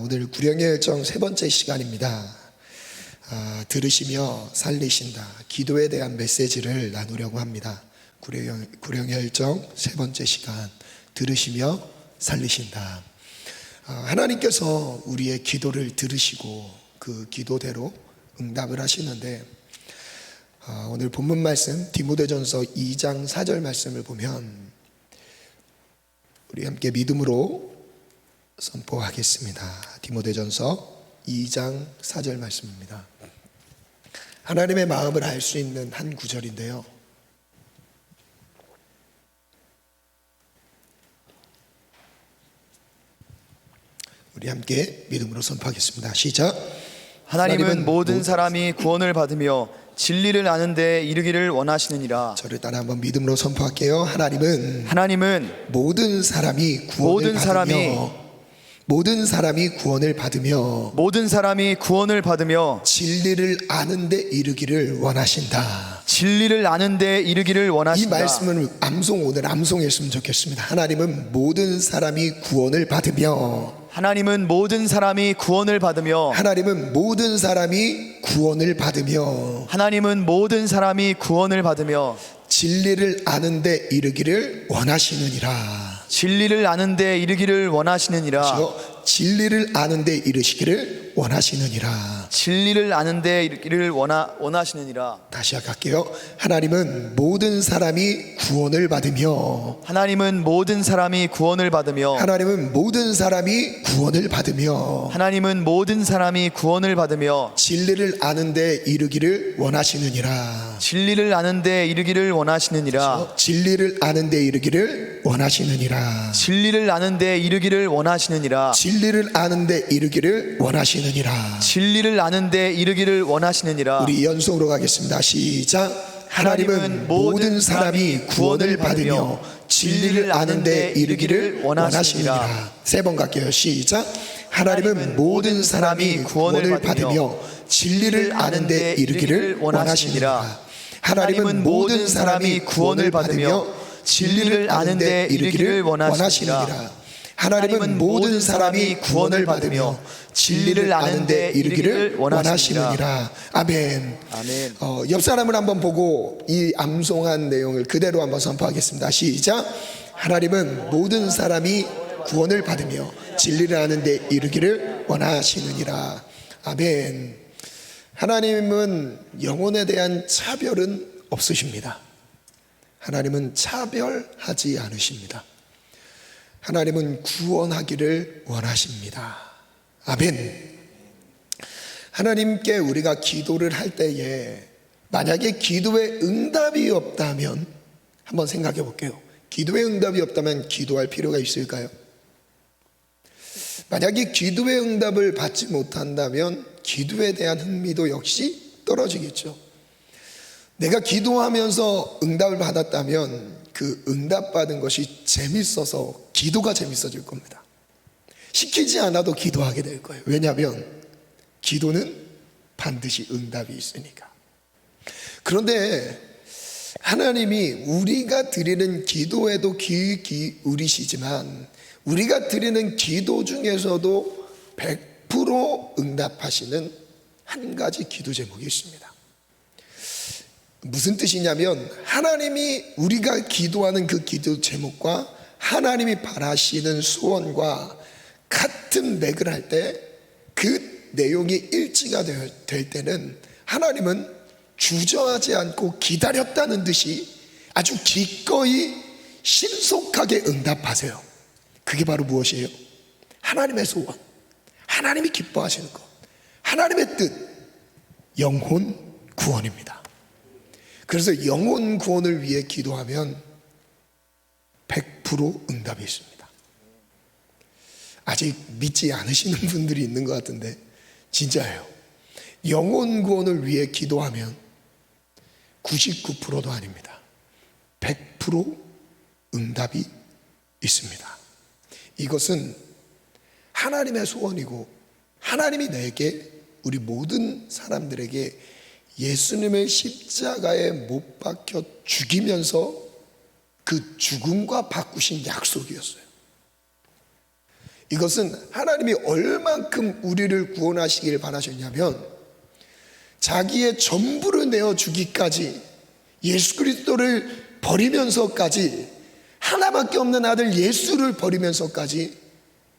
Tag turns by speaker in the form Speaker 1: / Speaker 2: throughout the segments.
Speaker 1: 오늘 구령의 열정 세 번째 시간입니다. 들으시며 살리신다. 기도에 대한 메시지를 나누려고 합니다. 구령의 열정 세 번째 시간, 들으시며 살리신다. 하나님께서 우리의 기도를 들으시고 그 기도대로 응답을 하시는데, 오늘 본문 말씀 디모데전서 2장 4절 말씀을 보면 우리 함께 믿음으로 선포하겠습니다. 디모데전서 2장 4절 말씀입니다. 하나님의 마음을 알 수 있는 한 구절인데요, 우리 함께 믿음으로 선포하겠습니다. 시작.
Speaker 2: 하나님은 모든 사람이 구원을 받으며 진리를 아는 데 이르기를 원하시느니라.
Speaker 1: 저를 따라 한번 믿음으로 선포할게요. 하나님은 모든 사람이 구원을 받으며 진리를 아는 데 이르기를 원하신다. 이 말씀은 오늘 암송했으면 좋겠습니다. 하나님은 모든 사람이 구원을 받으며 진리를 아는 데 이르기를 원하시느니라. 진리를 아는 데 이르기를 원하시느니라. 다시 할게요. 하나님은 모든 사람이 구원을 받으며 진리를 아는 데 이르기를 원하시느니라. 진리를 아는 데 이르기를 원하시느니라. 우리 연속으로 가겠습니다. 시작. 하나님은 모든 사람이 구원을 받으며 진리를 아는 데 이르기를 원하시느니라. 세 번 갈게요. 시작. 하나님은 모든 사람이 구원을 받으며 진리를 아는 데 이르기를 원하시느니라. 하나님은 모든 사람이 구원을 받으며 진리를 아는 데 이르기를 원하시느니라. 하나님은 모든 사람이 구원을 받으며 진리를 아는 데 이르기를 원하시느니라. 아멘. 옆 사람을 한번 보고 이 암송한 내용을 그대로 한번 선포하겠습니다. 시작. 하나님은 모든 사람이 구원을 받으며 진리를 아는 데 이르기를 원하시느니라. 아멘. 하나님은 영혼에 대한 차별은 없으십니다. 하나님은 차별하지 않으십니다. 하나님은 구원하기를 원하십니다. 아멘. 하나님께 우리가 기도를 할 때에 만약에 기도에 응답이 없다면 한번 생각해 볼게요. 기도에 응답이 없다면 기도할 필요가 있을까요? 만약에 기도의 응답을 받지 못한다면 기도에 대한 흥미도 역시 떨어지겠죠. 내가 기도하면서 응답을 받았다면 그 응답받은 것이 재밌어서 기도가 재밌어질 겁니다. 시키지 않아도 기도하게 될 거예요. 왜냐하면 기도는 반드시 응답이 있으니까. 그런데 하나님이 우리가 드리는 기도에도 귀 기울이시지만 우리가 드리는 기도 중에서도 100% 응답하시는 한 가지 기도 제목이 있습니다. 무슨 뜻이냐면 하나님이 우리가 기도하는 그 기도 제목과 하나님이 바라시는 소원과 같은 맥을 할 때 그 내용이 일치가 될 때는 하나님은 주저하지 않고 기다렸다는 듯이 아주 기꺼이 신속하게 응답하세요. 그게 바로 무엇이에요? 하나님의 소원, 하나님이 기뻐하시는 것, 하나님의 뜻, 영혼 구원입니다. 그래서 영혼 구원을 위해 기도하면 100% 응답이 있습니다. 아직 믿지 않으시는 분들이 있는 것 같은데 진짜예요. 영혼 구원을 위해 기도하면 99%도 아닙니다. 100% 응답이 있습니다. 이것은 하나님의 소원이고 하나님이 내게, 우리 모든 사람들에게 예수님을 십자가에 못 박혀 죽이면서 그 죽음과 바꾸신 약속이었어요. 이것은 하나님이 얼만큼 우리를 구원하시길 바라셨냐면 자기의 전부를 내어주기까지, 예수 그리스도를 버리면서까지, 하나밖에 없는 아들 예수를 버리면서까지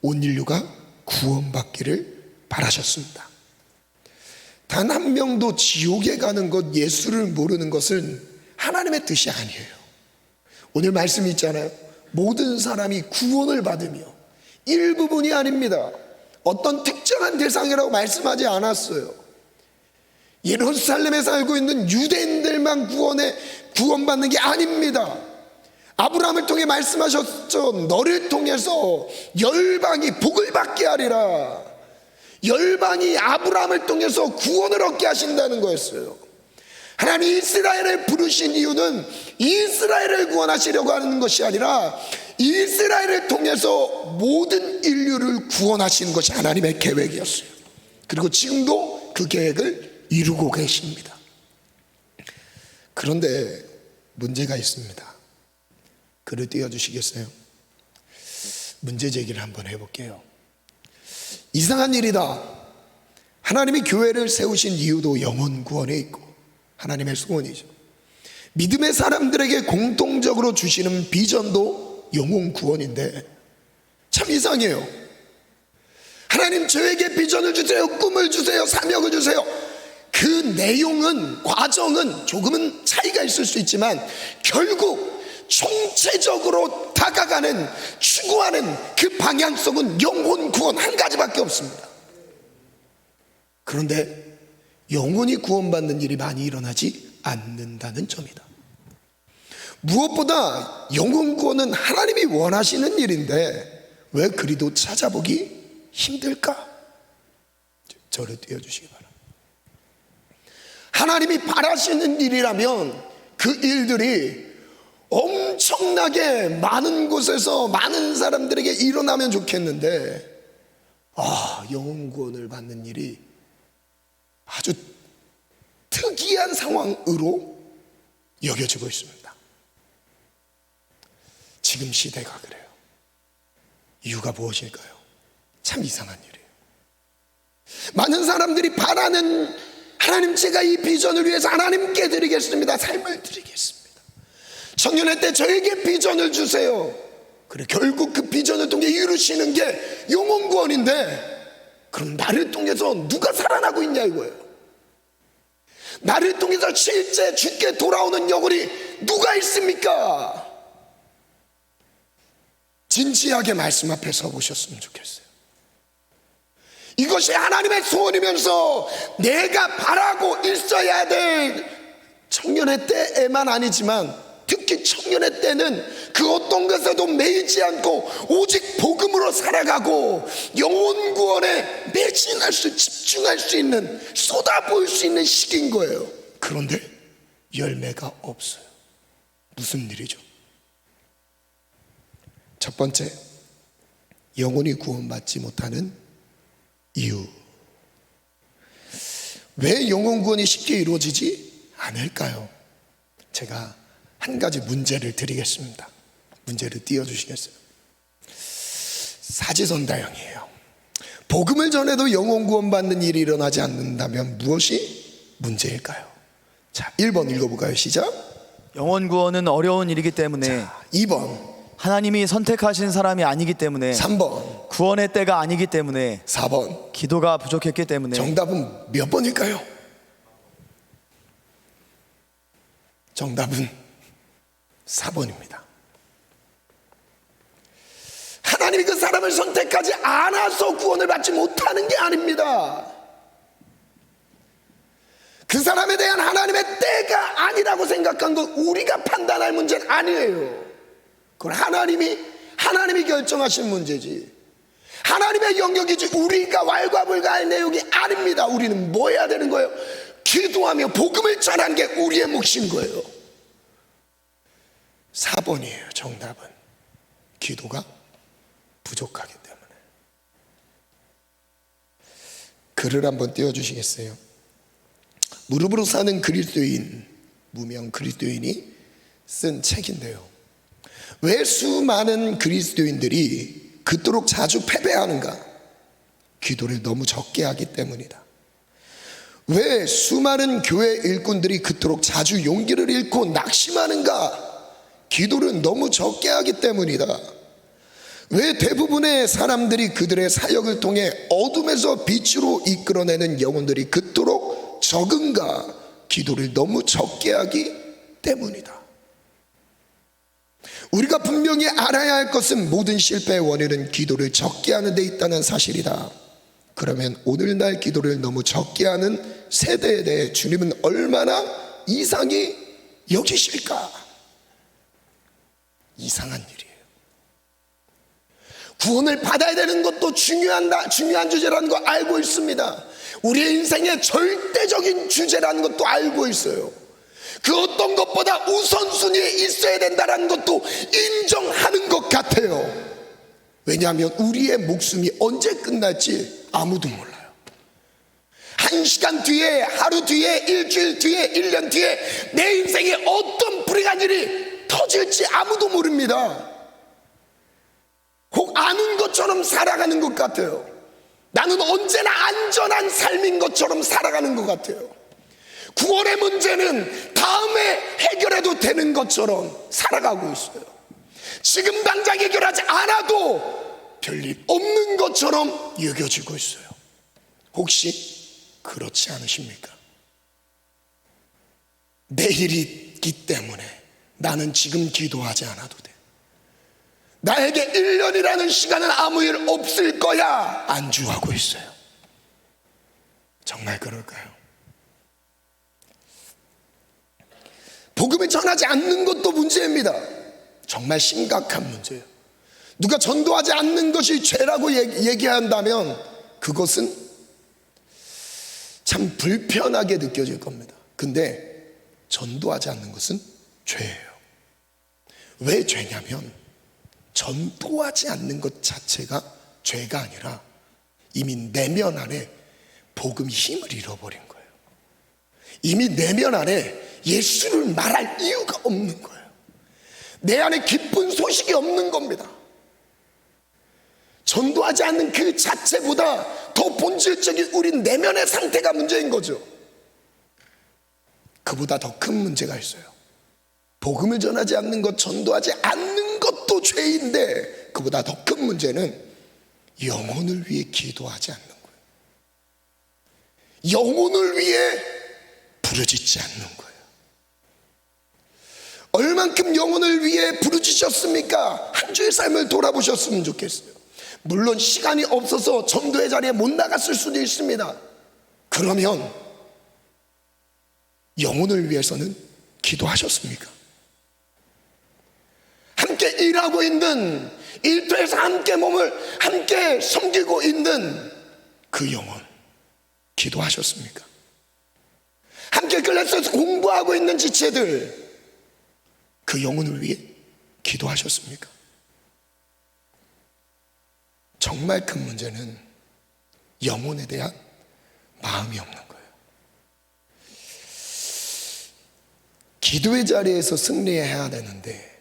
Speaker 1: 온 인류가 구원받기를 바라셨습니다. 단 한 명도 지옥에 가는 것, 예수를 모르는 것은 하나님의 뜻이 아니에요. 오늘 말씀이 있잖아요. 모든 사람이 구원을 받으며, 일부분이 아닙니다. 어떤 특정한 대상이라고 말씀하지 않았어요. 예루살렘에 살고 있는 유대인들만 구원받는 게 아닙니다. 아브라함을 통해 말씀하셨죠. 너를 통해서 열방이 복을 받게 하리라. 열방이 아브라함을 통해서 구원을 얻게 하신다는 거였어요. 하나님이 이스라엘을 부르신 이유는 이스라엘을 구원하시려고 하는 것이 아니라 이스라엘을 통해서 모든 인류를 구원하시는 것이 하나님의 계획이었어요. 그리고 지금도 그 계획을 이루고 계십니다. 그런데 문제가 있습니다. 글을 띄워주시겠어요? 문제 제기를 한번 해볼게요. 이상한 일이다. 하나님이 교회를 세우신 이유도 영혼 구원에 있고 하나님의 소원이죠. 믿음의 사람들에게 공통적으로 주시는 비전도 영혼 구원인데 참 이상해요. 하나님 저에게 비전을 주세요, 꿈을 주세요, 사명을 주세요. 그 내용은, 과정은 조금은 차이가 있을 수 있지만 결국 총체적으로 다가가는, 추구하는 그 방향성은 영혼 구원 한 가지밖에 없습니다. 그런데 영혼이 구원받는 일이 많이 일어나지 않는다는 점이다. 무엇보다 영혼 구원은 하나님이 원하시는 일인데 왜 그리도 찾아보기 힘들까? 저를 띄워주시기 바랍니다. 하나님이 바라시는 일이라면 그 일들이 엄청나게 많은 곳에서 많은 사람들에게 일어나면 좋겠는데 영혼 구원을 받는 일이 아주 특이한 상황으로 여겨지고 있습니다. 지금 시대가 그래요. 이유가 무엇일까요? 참 이상한 일이에요. 많은 사람들이 바라는, 하나님 제가 이 비전을 위해서 하나님께 드리겠습니다, 삶을 드리겠습니다, 청년의 때 저에게 비전을 주세요. 그래, 결국 그 비전을 통해 이루시는 게 영혼 구원인데 그럼 나를 통해서 누가 살아나고 있냐 이거예요. 나를 통해서 실제 주께 돌아오는 영혼이 누가 있습니까? 진지하게 말씀 앞에 서 보셨으면 좋겠어요. 이것이 하나님의 소원이면서 내가 바라고 있어야 될 청년의 때에만 아니지만 특히 청년의 때는 그 어떤 것에도 매이지 않고 오직 복음으로 살아가고 영혼 구원에 매진할 수, 집중할 수 있는, 쏟아부을 수 있는 시기인 거예요. 그런데 열매가 없어요. 무슨 일이죠? 첫 번째, 영혼이 구원받지 못하는 이유. 왜 영혼 구원이 쉽게 이루어지지 않을까요? 제가 한 가지 문제를 드리겠습니다. 문제를 띄워주시겠어요? 사지선다형이에요. 복음을 전해도 영혼 구원받는 일이 일어나지 않는다면 무엇이 문제일까요? 자, 1번 읽어볼까요? 시작.
Speaker 2: 영혼 구원은 어려운 일이기 때문에.
Speaker 1: 자, 2번.
Speaker 2: 하나님이 선택하신 사람이 아니기 때문에.
Speaker 1: 3번.
Speaker 2: 구원의 때가 아니기 때문에.
Speaker 1: 4번.
Speaker 2: 기도가 부족했기 때문에.
Speaker 1: 정답은 몇 번일까요? 정답은 4번입니다. 하나님이 그 사람을 선택하지 않아서 구원을 받지 못하는 게 아닙니다. 그 사람에 대한 하나님의 때가 아니라고 생각한 건 우리가 판단할 문제는 아니에요. 그건 하나님이 결정하신 문제지, 하나님의 영역이지 우리가 왈가불가할 내용이 아닙니다. 우리는 뭐 해야 되는 거예요? 기도하며 복음을 전하는 게 우리의 몫인 거예요. 4번이에요. 정답은 기도가 부족하기 때문에. 글을 한번 띄워주시겠어요? 무릎으로 사는 그리스도인, 무명 그리스도인이 쓴 책인데요, 왜 수많은 그리스도인들이 그토록 자주 패배하는가? 기도를 너무 적게 하기 때문이다. 왜 수많은 교회 일꾼들이 그토록 자주 용기를 잃고 낙심하는가? 기도를 너무 적게 하기 때문이다. 왜 대부분의 사람들이 그들의 사역을 통해 어둠에서 빛으로 이끌어내는 영혼들이 그토록 적은가? 기도를 너무 적게 하기 때문이다. 우리가 분명히 알아야 할 것은 모든 실패의 원인은 기도를 적게 하는 데 있다는 사실이다. 그러면 오늘날 기도를 너무 적게 하는 세대에 대해 주님은 얼마나 이상히 여기실까? 이상한 일이에요. 구원을 받아야 되는 것도 중요한 주제라는 거 알고 있습니다. 우리의 인생의 절대적인 주제라는 것도 알고 있어요. 그 어떤 것보다 우선순위에 있어야 된다는 것도 인정하는 것 같아요. 왜냐하면 우리의 목숨이 언제 끝날지 아무도 몰라요. 1시간 뒤에, 하루 뒤에, 일주일 뒤에, 1년 뒤에 내 인생에 어떤 불행한 일이 터질지 아무도 모릅니다. 혹 아는 것처럼 살아가는 것 같아요. 나는 언제나 안전한 삶인 것처럼 살아가는 것 같아요. 구원의 문제는 다음에 해결해도 되는 것처럼 살아가고 있어요. 지금 당장 해결하지 않아도 별일 없는 것처럼 여겨지고 있어요. 혹시 그렇지 않으십니까? 내일이 있기 때문에 나는 지금 기도하지 않아도 돼. 나에게 1년이라는 시간은 아무 일 없을 거야 안주하고 있어요. 정말 그럴까요? 복음을 전하지 않는 것도 문제입니다. 정말 심각한 문제예요. 누가 전도하지 않는 것이 죄라고 얘기한다면 그것은 참 불편하게 느껴질 겁니다. 근데 전도하지 않는 것은 죄예요. 왜 죄냐면 전도하지 않는 것 자체가 죄가 아니라 이미 내면 안에 복음의 힘을 잃어버린 거예요. 이미 내면 안에 예수를 말할 이유가 없는 거예요. 내 안에 기쁜 소식이 없는 겁니다. 전도하지 않는 그 자체보다 더 본질적인 우리 내면의 상태가 문제인 거죠. 그보다 더 큰 문제가 있어요. 복음을 전하지 않는 것, 전도하지 않는 것도 죄인데 그보다 더 큰 문제는 영혼을 위해 기도하지 않는 거예요. 영혼을 위해 부르짖지 않는 거예요. 얼만큼 영혼을 위해 부르짖으셨습니까? 한 주의 삶을 돌아보셨으면 좋겠어요. 물론 시간이 없어서 전도의 자리에 못 나갔을 수도 있습니다. 그러면 영혼을 위해서는 기도하셨습니까? 함께 일하고 있는, 일터에서 함께 섬기고 있는 그 영혼 기도하셨습니까? 함께 클래스에서 공부하고 있는 지체들 그 영혼을 위해 기도하셨습니까? 정말 큰 문제는 영혼에 대한 마음이 없는 거예요. 기도의 자리에서 승리해야 되는데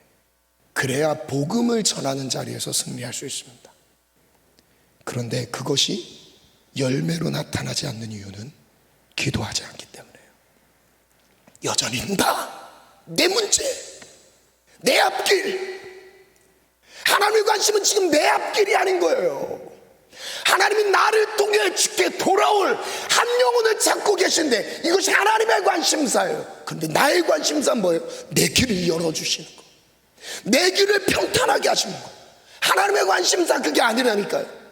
Speaker 1: 그래야 복음을 전하는 자리에서 승리할 수 있습니다. 그런데 그것이 열매로 나타나지 않는 이유는 기도하지 않기 때문이에요. 여전히 내 문제, 내 앞길. 하나님의 관심은 지금 내 앞길이 아닌 거예요. 하나님이 나를 통해 주께 돌아올 한 영혼을 찾고 계신데 이것이 하나님의 관심사예요. 그런데 나의 관심사는 뭐예요? 내 길을 열어주시는 거, 내 길을 평탄하게 하시는 거. 하나님의 관심사 그게 아니라니까요.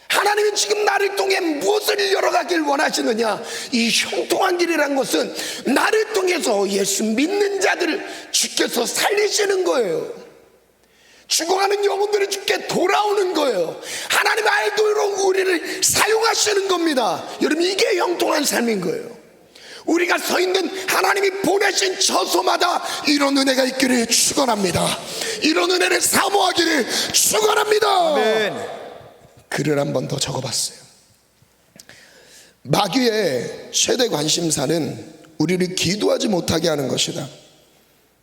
Speaker 1: 하나님은 지금 나를 통해 무엇을 열어가길 원하시느냐? 이 형통한 길이란 것은 나를 통해서 예수 믿는 자들을 주께서 살리시는 거예요. 죽어가는 영혼들이 주께 돌아오는 거예요. 하나님 알도록 우리를 사용하시는 겁니다. 여러분, 이게 형통한 삶인 거예요. 우리가 서 있는 하나님이 보내신 처소마다 이런 은혜가 있기를 축원합니다. 이런 은혜를 사모하기를 축원합니다.
Speaker 2: 아멘.
Speaker 1: 글을 한 번 더 적어봤어요. 마귀의 최대 관심사는 우리를 기도하지 못하게 하는 것이다.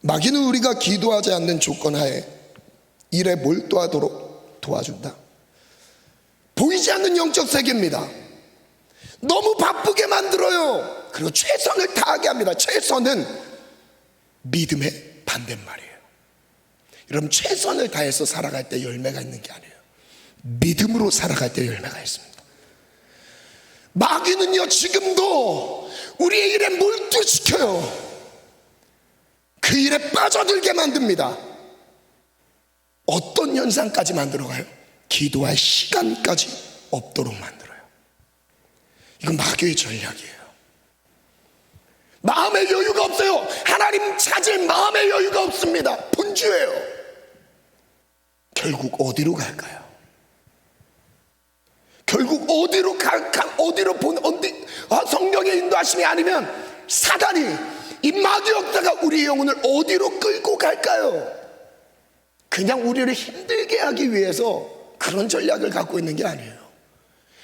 Speaker 1: 마귀는 우리가 기도하지 않는 조건 하에 일에 몰두하도록 도와준다. 보이지 않는 영적 세계입니다. 너무 바쁘게 만들어요. 그리고 최선을 다하게 합니다. 최선은 믿음의 반대말이에요. 여러분, 최선을 다해서 살아갈 때 열매가 있는 게 아니에요. 믿음으로 살아갈 때 열매가 있습니다. 마귀는요, 지금도 우리의 일에 몰두시켜요. 그 일에 빠져들게 만듭니다. 어떤 현상까지 만들어가요? 기도할 시간까지 없도록 만들어요. 이건 마귀의 전략이에요. 마음의 여유가 없어요. 하나님 찾을 마음의 여유가 없습니다. 분주해요. 결국 어디로 갈까요? 결국 어디로 성령의 인도하심이 아니면 사단이, 이 마귀 역사가 우리 영혼을 어디로 끌고 갈까요? 그냥 우리를 힘들게 하기 위해서 그런 전략을 갖고 있는 게 아니에요.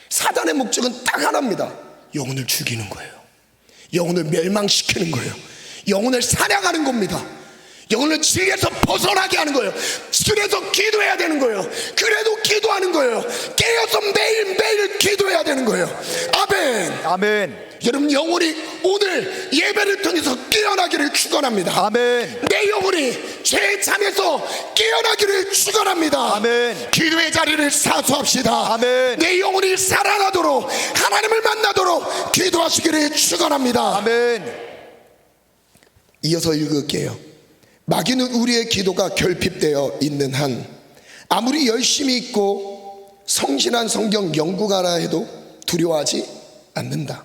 Speaker 1: 사단의 목적은 딱 하나입니다. 영혼을 죽이는 거예요. 영혼을 멸망시키는 거예요. 영혼을 사냥하는 겁니다. 영혼을 지에서 벗어나게 하는 거예요. 그래서 기도해야 되는 거예요. 그래도 기도하는 거예요. 깨어서 매일매일 기도해야 되는 거예요. 아멘.
Speaker 2: 아멘.
Speaker 1: 여러분, 영혼이 오늘 예배를 통해서 깨어나기를 축원합니다.
Speaker 2: 아멘.
Speaker 1: 내 영혼이 죄의 잠에서 깨어나기를 축원합니다.
Speaker 2: 아멘.
Speaker 1: 기도의 자리를 사수합시다.
Speaker 2: 아멘.
Speaker 1: 내 영혼이 살아나도록, 하나님을 만나도록 기도하시기를 축원합니다.
Speaker 2: 아멘.
Speaker 1: 이어서 읽을게요. 마귀는 우리의 기도가 결핍되어 있는 한 아무리 열심히 읽고 성실한 성경 연구가라 해도 두려워하지 않는다.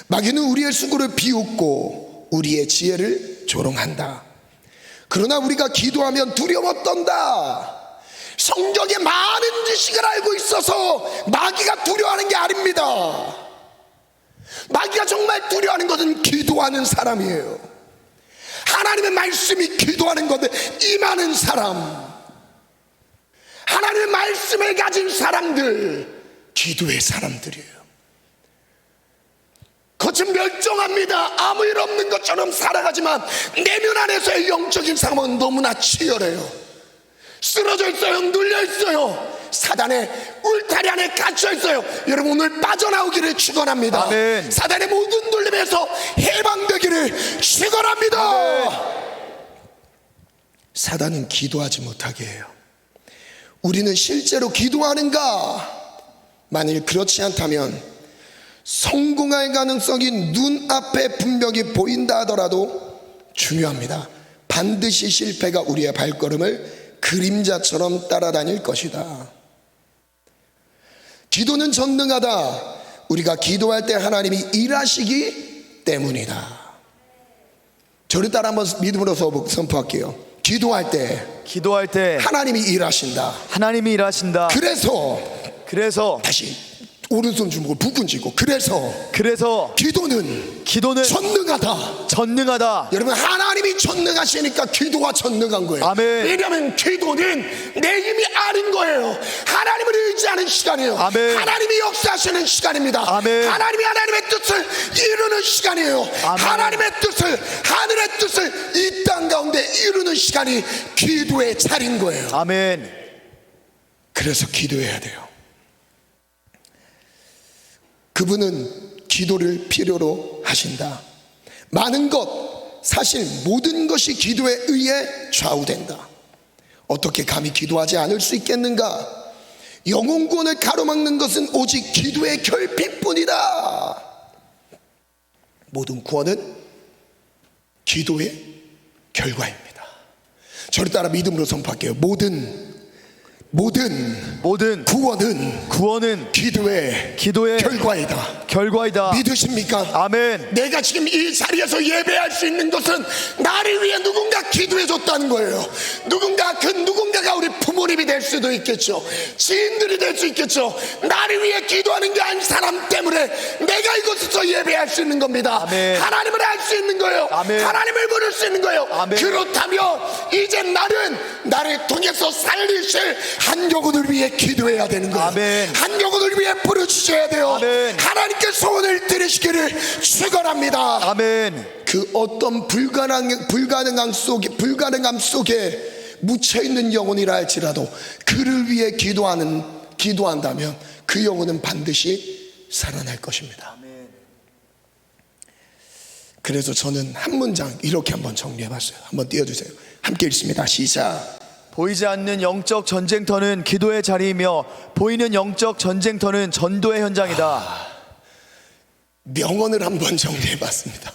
Speaker 1: 마귀는 우리의 수고를 비웃고 우리의 지혜를 조롱한다. 그러나 우리가 기도하면 두려워 떤다. 성경에 많은 지식을 알고 있어서 마귀가 두려워하는 게 아닙니다. 마귀가 정말 두려워하는 것은 기도하는 사람이에요. 하나님의 말씀이 기도하는 것에 임하는 사람, 하나님의 말씀을 가진 사람들, 기도의 사람들이에요. 겉은 멸종합니다. 아무 일 없는 것처럼 살아가지만 내면 안에서의 영적인 상황은 너무나 치열해요. 쓰러져 있어요. 눌려 있어요. 사단의 울타리 안에 갇혀 있어요. 여러분, 오늘 빠져나오기를 축원합니다.
Speaker 2: 아멘.
Speaker 1: 사단의 모든 눌림에서 해방되기를 축원합니다.
Speaker 2: 아멘.
Speaker 1: 사단은 기도하지 못하게 해요. 우리는 실제로 기도하는가? 만일 그렇지 않다면 성공할 가능성이 눈앞에 분명히 보인다 하더라도 중요합니다. 반드시 실패가 우리의 발걸음을 그림자처럼 따라다닐 것이다. 기도는 전능하다. 우리가 기도할 때 하나님이 일하시기 때문이다. 저를 따라 한번 믿음으로 선포할게요. 기도할 때 하나님이 일하신다.
Speaker 2: 하나님이 일하신다.
Speaker 1: 그래서 다시 오른손 주먹을 북은 쥐고 그래서 기도는 전능하다. 여러분, 하나님이 전능하시니까 기도가 전능한 거예요.
Speaker 2: 아멘.
Speaker 1: 왜냐하면 기도는 내 힘이 아닌 거예요. 하나님을 의지하는 시간이에요.
Speaker 2: 아멘.
Speaker 1: 하나님이 역사하시는 시간입니다.
Speaker 2: 아멘.
Speaker 1: 하나님이 하나님의 뜻을 이루는 시간이에요.
Speaker 2: 아멘.
Speaker 1: 하나님의 뜻을, 하늘의 뜻을 이 땅 가운데 이루는 시간이 기도의 자리인 거예요.
Speaker 2: 아멘.
Speaker 1: 그래서 기도해야 돼요. 그분은 기도를 필요로 하신다. 많은 것, 사실 모든 것이 기도에 의해 좌우된다. 어떻게 감히 기도하지 않을 수 있겠는가? 영혼 구원을 가로막는 것은 오직 기도의 결핍뿐이다. 모든 구원은 기도의 결과입니다. 저를 따라 믿음으로 선포할게요. 모든 구원은 기도의 결과이다. 믿으십니까?
Speaker 2: 아멘.
Speaker 1: 내가 지금 이 자리에서 예배할 수 있는 것은 나를 위해 누군가 기도해 줬다는 거예요. 누군가가 우리 부모님이 될 수도 있겠죠. 지인들이 될 수 있겠죠. 나를 위해 기도하는 게 아닌 사람 때문에 내가 이곳에서 예배할 수 있는 겁니다.
Speaker 2: 아멘.
Speaker 1: 하나님을 알 수 있는 거예요.
Speaker 2: 아멘.
Speaker 1: 하나님을 부를 수 있는 거예요.
Speaker 2: 아멘.
Speaker 1: 그렇다면 이제 나를 통해서 살리실 한 영혼을 위해 기도해야 되는 거예요.
Speaker 2: 아멘.
Speaker 1: 한 영혼을 위해 부르짖어야 돼요.
Speaker 2: 아멘.
Speaker 1: 하나님께 소원을 들으시기를 축원합니다.
Speaker 2: 아멘.
Speaker 1: 그 어떤 불가능함 속에 묻혀있는 영혼이라 할지라도 그를 위해 기도한다면 그 영혼은 반드시 살아날 것입니다. 그래서 저는 한 문장 이렇게 한번 정리해봤어요. 한번 띄워주세요. 함께 읽습니다. 시작.
Speaker 2: 보이지 않는 영적 전쟁터는 기도의 자리이며 보이는 영적 전쟁터는 전도의 현장이다.
Speaker 1: 명언을 한번 정리해봤습니다.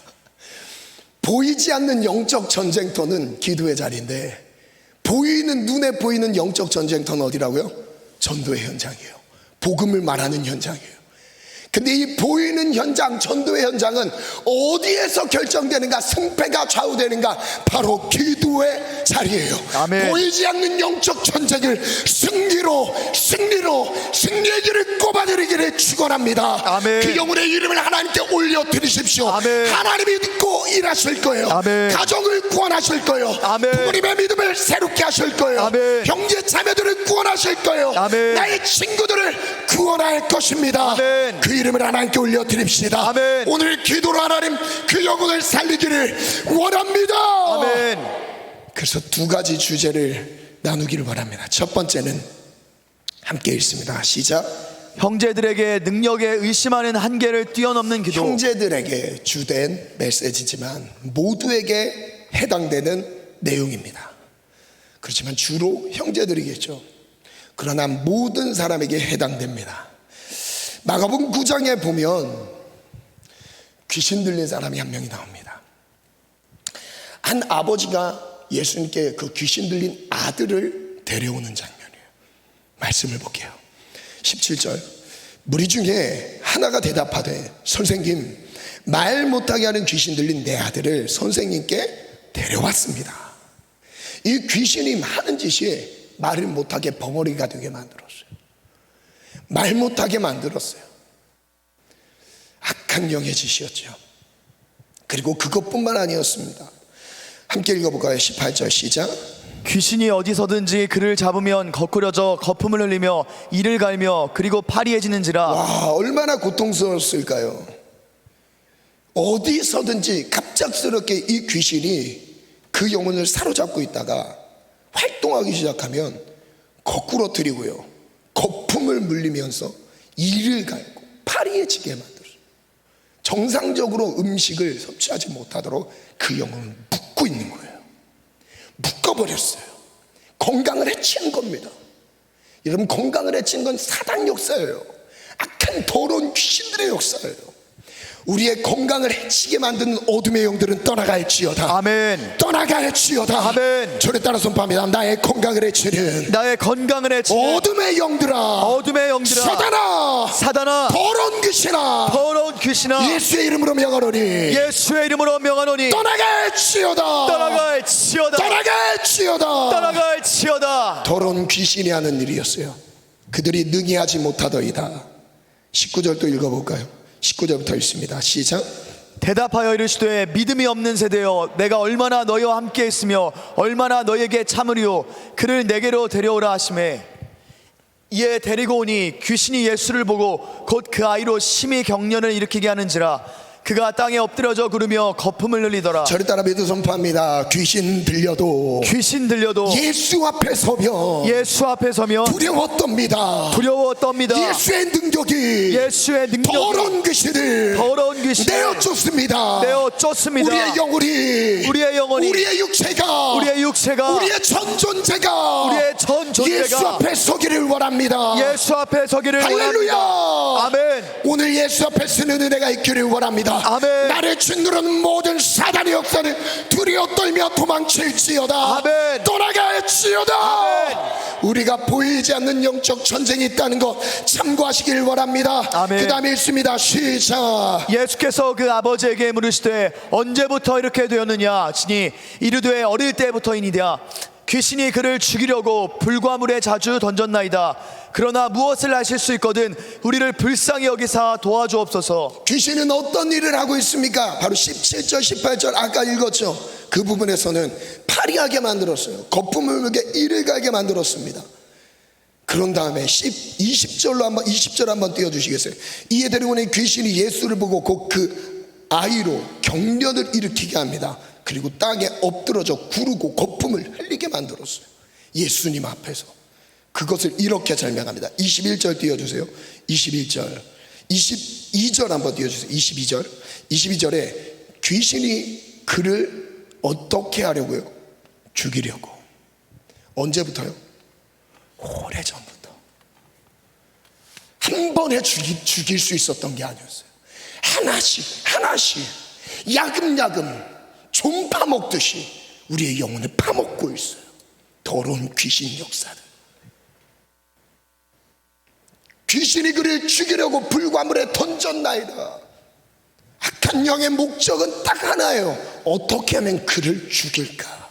Speaker 1: 보이지 않는 영적 전쟁터는 기도의 자리인데 눈에 보이는 영적 전쟁터는 어디라고요? 전도의 현장이에요. 복음을 말하는 현장이에요. 근데 이 보이는 현장, 전도의 현장은 어디에서 결정되는가, 승패가 좌우되는가? 바로 기도의 자리예요.
Speaker 2: 아멘.
Speaker 1: 보이지 않는 영적 전쟁을 승리의 길을 꼽아드리기를 축원합니다.
Speaker 2: 아멘.
Speaker 1: 그 영혼의 이름을 하나님께 올려드리십시오.
Speaker 2: 아멘.
Speaker 1: 하나님이 믿고 일하실 거예요.
Speaker 2: 아멘.
Speaker 1: 가정을 구원하실 거예요.
Speaker 2: 아멘.
Speaker 1: 부모님의 믿음을 새롭게 하실 거예요.
Speaker 2: 아멘.
Speaker 1: 형제 자매들을 구원하실 거예요.
Speaker 2: 아멘.
Speaker 1: 나의 친구들을 구원할 것입니다.
Speaker 2: 아멘.
Speaker 1: 그 이름을 하나님께 올려드립시다.
Speaker 2: 아멘.
Speaker 1: 오늘 기도로 하나님 그 영혼을 살리기를 원합니다.
Speaker 2: 아멘.
Speaker 1: 그래서 두 가지 주제를 나누기를 바랍니다. 첫 번째는 함께 읽습니다. 시작.
Speaker 2: 형제들에게 능력에 의심하는 한계를 뛰어넘는 기도.
Speaker 1: 형제들에게 주된 메시지지만 모두에게 해당되는 내용입니다. 그렇지만 주로 형제들이겠죠. 그러나 모든 사람에게 해당됩니다. 마가복음 9장에 보면 귀신 들린 사람이 한 명이 나옵니다. 한 아버지가 예수님께 그 귀신 들린 아들을 데려오는 장면이에요. 말씀을 볼게요. 17절. 무리 중에 하나가 대답하되 선생님, 말 못하게 하는 귀신 들린 내 아들을 선생님께 데려왔습니다. 이 귀신이 하는 짓이 말을 못하게 벙어리가 되게 만들었어요. 말 못하게 만들었어요. 악한 영의 짓이었죠. 그리고 그것뿐만 아니었습니다. 함께 읽어볼까요? 18절 시작.
Speaker 2: 귀신이 어디서든지 그를 잡으면 거꾸러져 거품을 흘리며 이를 갈며 그리고 파리해지는지라.
Speaker 1: 와, 얼마나 고통스러웠을까요? 어디서든지 갑작스럽게 이 귀신이 그 영혼을 사로잡고 있다가 활동하기 시작하면 거꾸러뜨리고요, 거품을 물리면서 이를 갈고 파리해지게 만들어요. 정상적으로 음식을 섭취하지 못하도록 그 영혼을 묶고 있는 거예요. 묶어버렸어요. 건강을 해치는 겁니다. 여러분, 건강을 해치는 건 사단 역사예요. 악한 더러운 귀신들의 역사예요. 우리의 건강을 해치게 만드는 어둠의 영들은 떠나갈지어다.
Speaker 2: 아멘.
Speaker 1: 떠나갈지어다.
Speaker 2: 아멘.
Speaker 1: 저를 따라 선포합니다. 나의 건강을 해치는
Speaker 2: 나의 건강을 해치는
Speaker 1: 어둠의 영들아,
Speaker 2: 어둠의 영들아, 사단아,
Speaker 1: 더러운 귀신아,
Speaker 2: 더러운 귀신아,
Speaker 1: 예수의 이름으로 명하노니
Speaker 2: 예수의 이름으로 명하노니
Speaker 1: 떠나갈지어다.
Speaker 2: 떠나갈지어다.
Speaker 1: 떠나갈지어다.
Speaker 2: 떠나갈지어다.
Speaker 1: 더러운 귀신이 하는 일이었어요. 그들이 능히 하지 못하더이다. 19절도 읽어볼까요? 19절부터 읽습니다. 시작.
Speaker 2: 대답하여 이르시되 믿음이 없는 세대여, 내가 얼마나 너희와 함께 있으며 얼마나 너희에게 참으리요. 그를 내게로 데려오라 하시매 이에 데리고 오니 귀신이 예수를 보고 곧 그 아이로 심히 경련을 일으키게 하는지라. 그가 땅에 엎드려져 구르며 거품을 흘리더라.
Speaker 1: 저를 따라 믿어 선포합니다. 귀신 들려도 예수 앞에 서면 두려워 떱니다. 예수의 능력이 더러운 귀신을 내어 쫓습니다. 우리의 영혼이 우리의 육체가 우리의 전 존재가 예수 앞에 서기를 원합니다. 할렐루야.
Speaker 2: 아멘.
Speaker 1: 오늘 예수 앞에 서는 은혜가 있기를 원합니다.
Speaker 2: 아멘.
Speaker 1: 나를 짓누르는 모든 사단의 역사는 두려워 떨며 도망칠지어다.
Speaker 2: 아멘.
Speaker 1: 떠나갈지어다.
Speaker 2: 아멘.
Speaker 1: 우리가 보이지 않는 영적 전쟁이 있다는 것 참고하시길 원합니다.
Speaker 2: 아멘.
Speaker 1: 그 다음에 읽습니다. 시작.
Speaker 2: 예수께서 그 아버지에게 물으시되 언제부터 이렇게 되었느냐 하시니 이르되 어릴 때부터이니라. 귀신이 그를 죽이려고 불과 물에 자주 던졌나이다. 그러나 무엇을 하실 수 있거든 우리를 불쌍히 여기사 도와주옵소서.
Speaker 1: 귀신은 어떤 일을 하고 있습니까? 바로 17절 18절 아까 읽었죠. 그 부분에서는 파리하게 만들었어요. 거품을 물게 이를 가게 만들었습니다. 그런 다음에 20절 한번 띄워주시겠어요? 이에 데리고 오는 귀신이 예수를 보고 곧 그 아이로 경련을 일으키게 합니다. 그리고 땅에 엎드러져 구르고 거품을 흘리게 만들었어요. 예수님 앞에서. 그것을 이렇게 설명합니다. 21절 띄워주세요. 21절 22절 한번 띄워주세요. 22절 22절에 귀신이 그를 어떻게 하려고요? 죽이려고. 언제부터요? 오래전부터. 한 번에 죽일 수 있었던 게 아니었어요. 하나씩 하나씩 야금야금 좀 파먹듯이 우리의 영혼을 파먹고 있어요. 더러운 귀신 역사를. 귀신이 그를 죽이려고 불과물에 던졌나이다. 악한 영의 목적은 딱 하나예요. 어떻게 하면 그를 죽일까?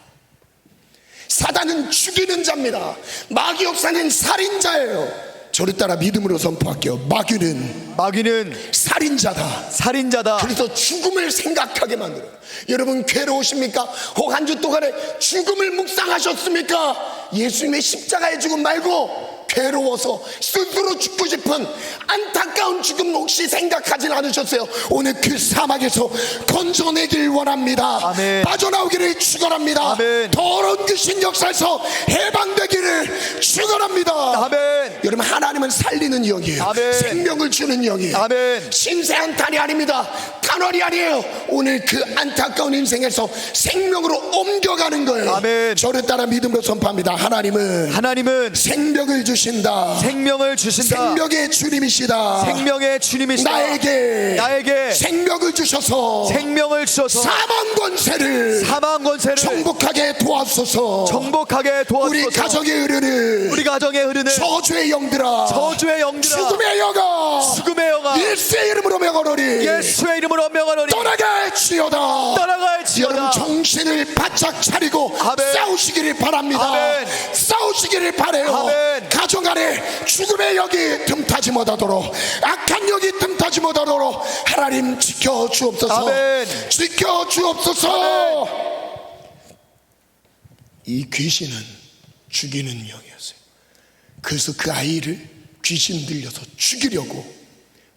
Speaker 1: 사단은 죽이는 자입니다. 마귀 역사는 살인자예요. 저를 따라 믿음으로 선포할게요. 마귀는 살인자다.
Speaker 2: 살인자다.
Speaker 1: 그래서 죽음을 생각하게 만들어요. 여러분 괴로우십니까? 혹 한 주 동안에 죽음을 묵상하셨습니까? 예수님의 십자가의 죽음 말고 괴로워서 스스로 죽고 싶은 안타까운 죽음 혹시 생각하진 않으셨어요? 오늘 그 사막에서 건져내길 원합니다.
Speaker 2: 아멘.
Speaker 1: 빠져나오기를 축원합니다.
Speaker 2: 아멘.
Speaker 1: 더러운 귀신 역사에서 해방되기를 축원합니다.
Speaker 2: 아멘.
Speaker 1: 여러분 하나님은 살리는 영이에요.
Speaker 2: 아멘.
Speaker 1: 생명을 주는 영이에요.
Speaker 2: 아멘.
Speaker 1: 신세한 탄이 아닙니다. 단월이 아니에요. 오늘 그 안타까운 인생에서 생명으로 옮겨가는 거예요.
Speaker 2: 아멘.
Speaker 1: 저를 따라 믿음으로 선포합니다. 하나님은 생명을 주신다.
Speaker 2: 생명을 주신다.
Speaker 1: 생명의 주님이시다.
Speaker 2: 생명의 주님이시다.
Speaker 1: 나에게 생명을 주셔서 사망 권세를 정복하게 도와주소서. 우리 가정에 흐르는 저주의 영들아, 죽음의 영아, 예수의 이름으로 명하노니 떠나갈지어다. 여러분 정신을 바짝 차리고
Speaker 2: 아멘.
Speaker 1: 싸우시기를 바랍니다.
Speaker 2: 아멘.
Speaker 1: 싸우시기를 바래요.
Speaker 2: 아멘.
Speaker 1: 가정 안에 죽음의 영이 틈타지 못하도록, 악한 영이 틈타지 못하도록 하나님 지켜주옵소서.
Speaker 2: 아멘.
Speaker 1: 지켜주옵소서. 아멘. 이 귀신은 죽이는 영이었어요. 그래서 그 아이를 귀신 들려서 죽이려고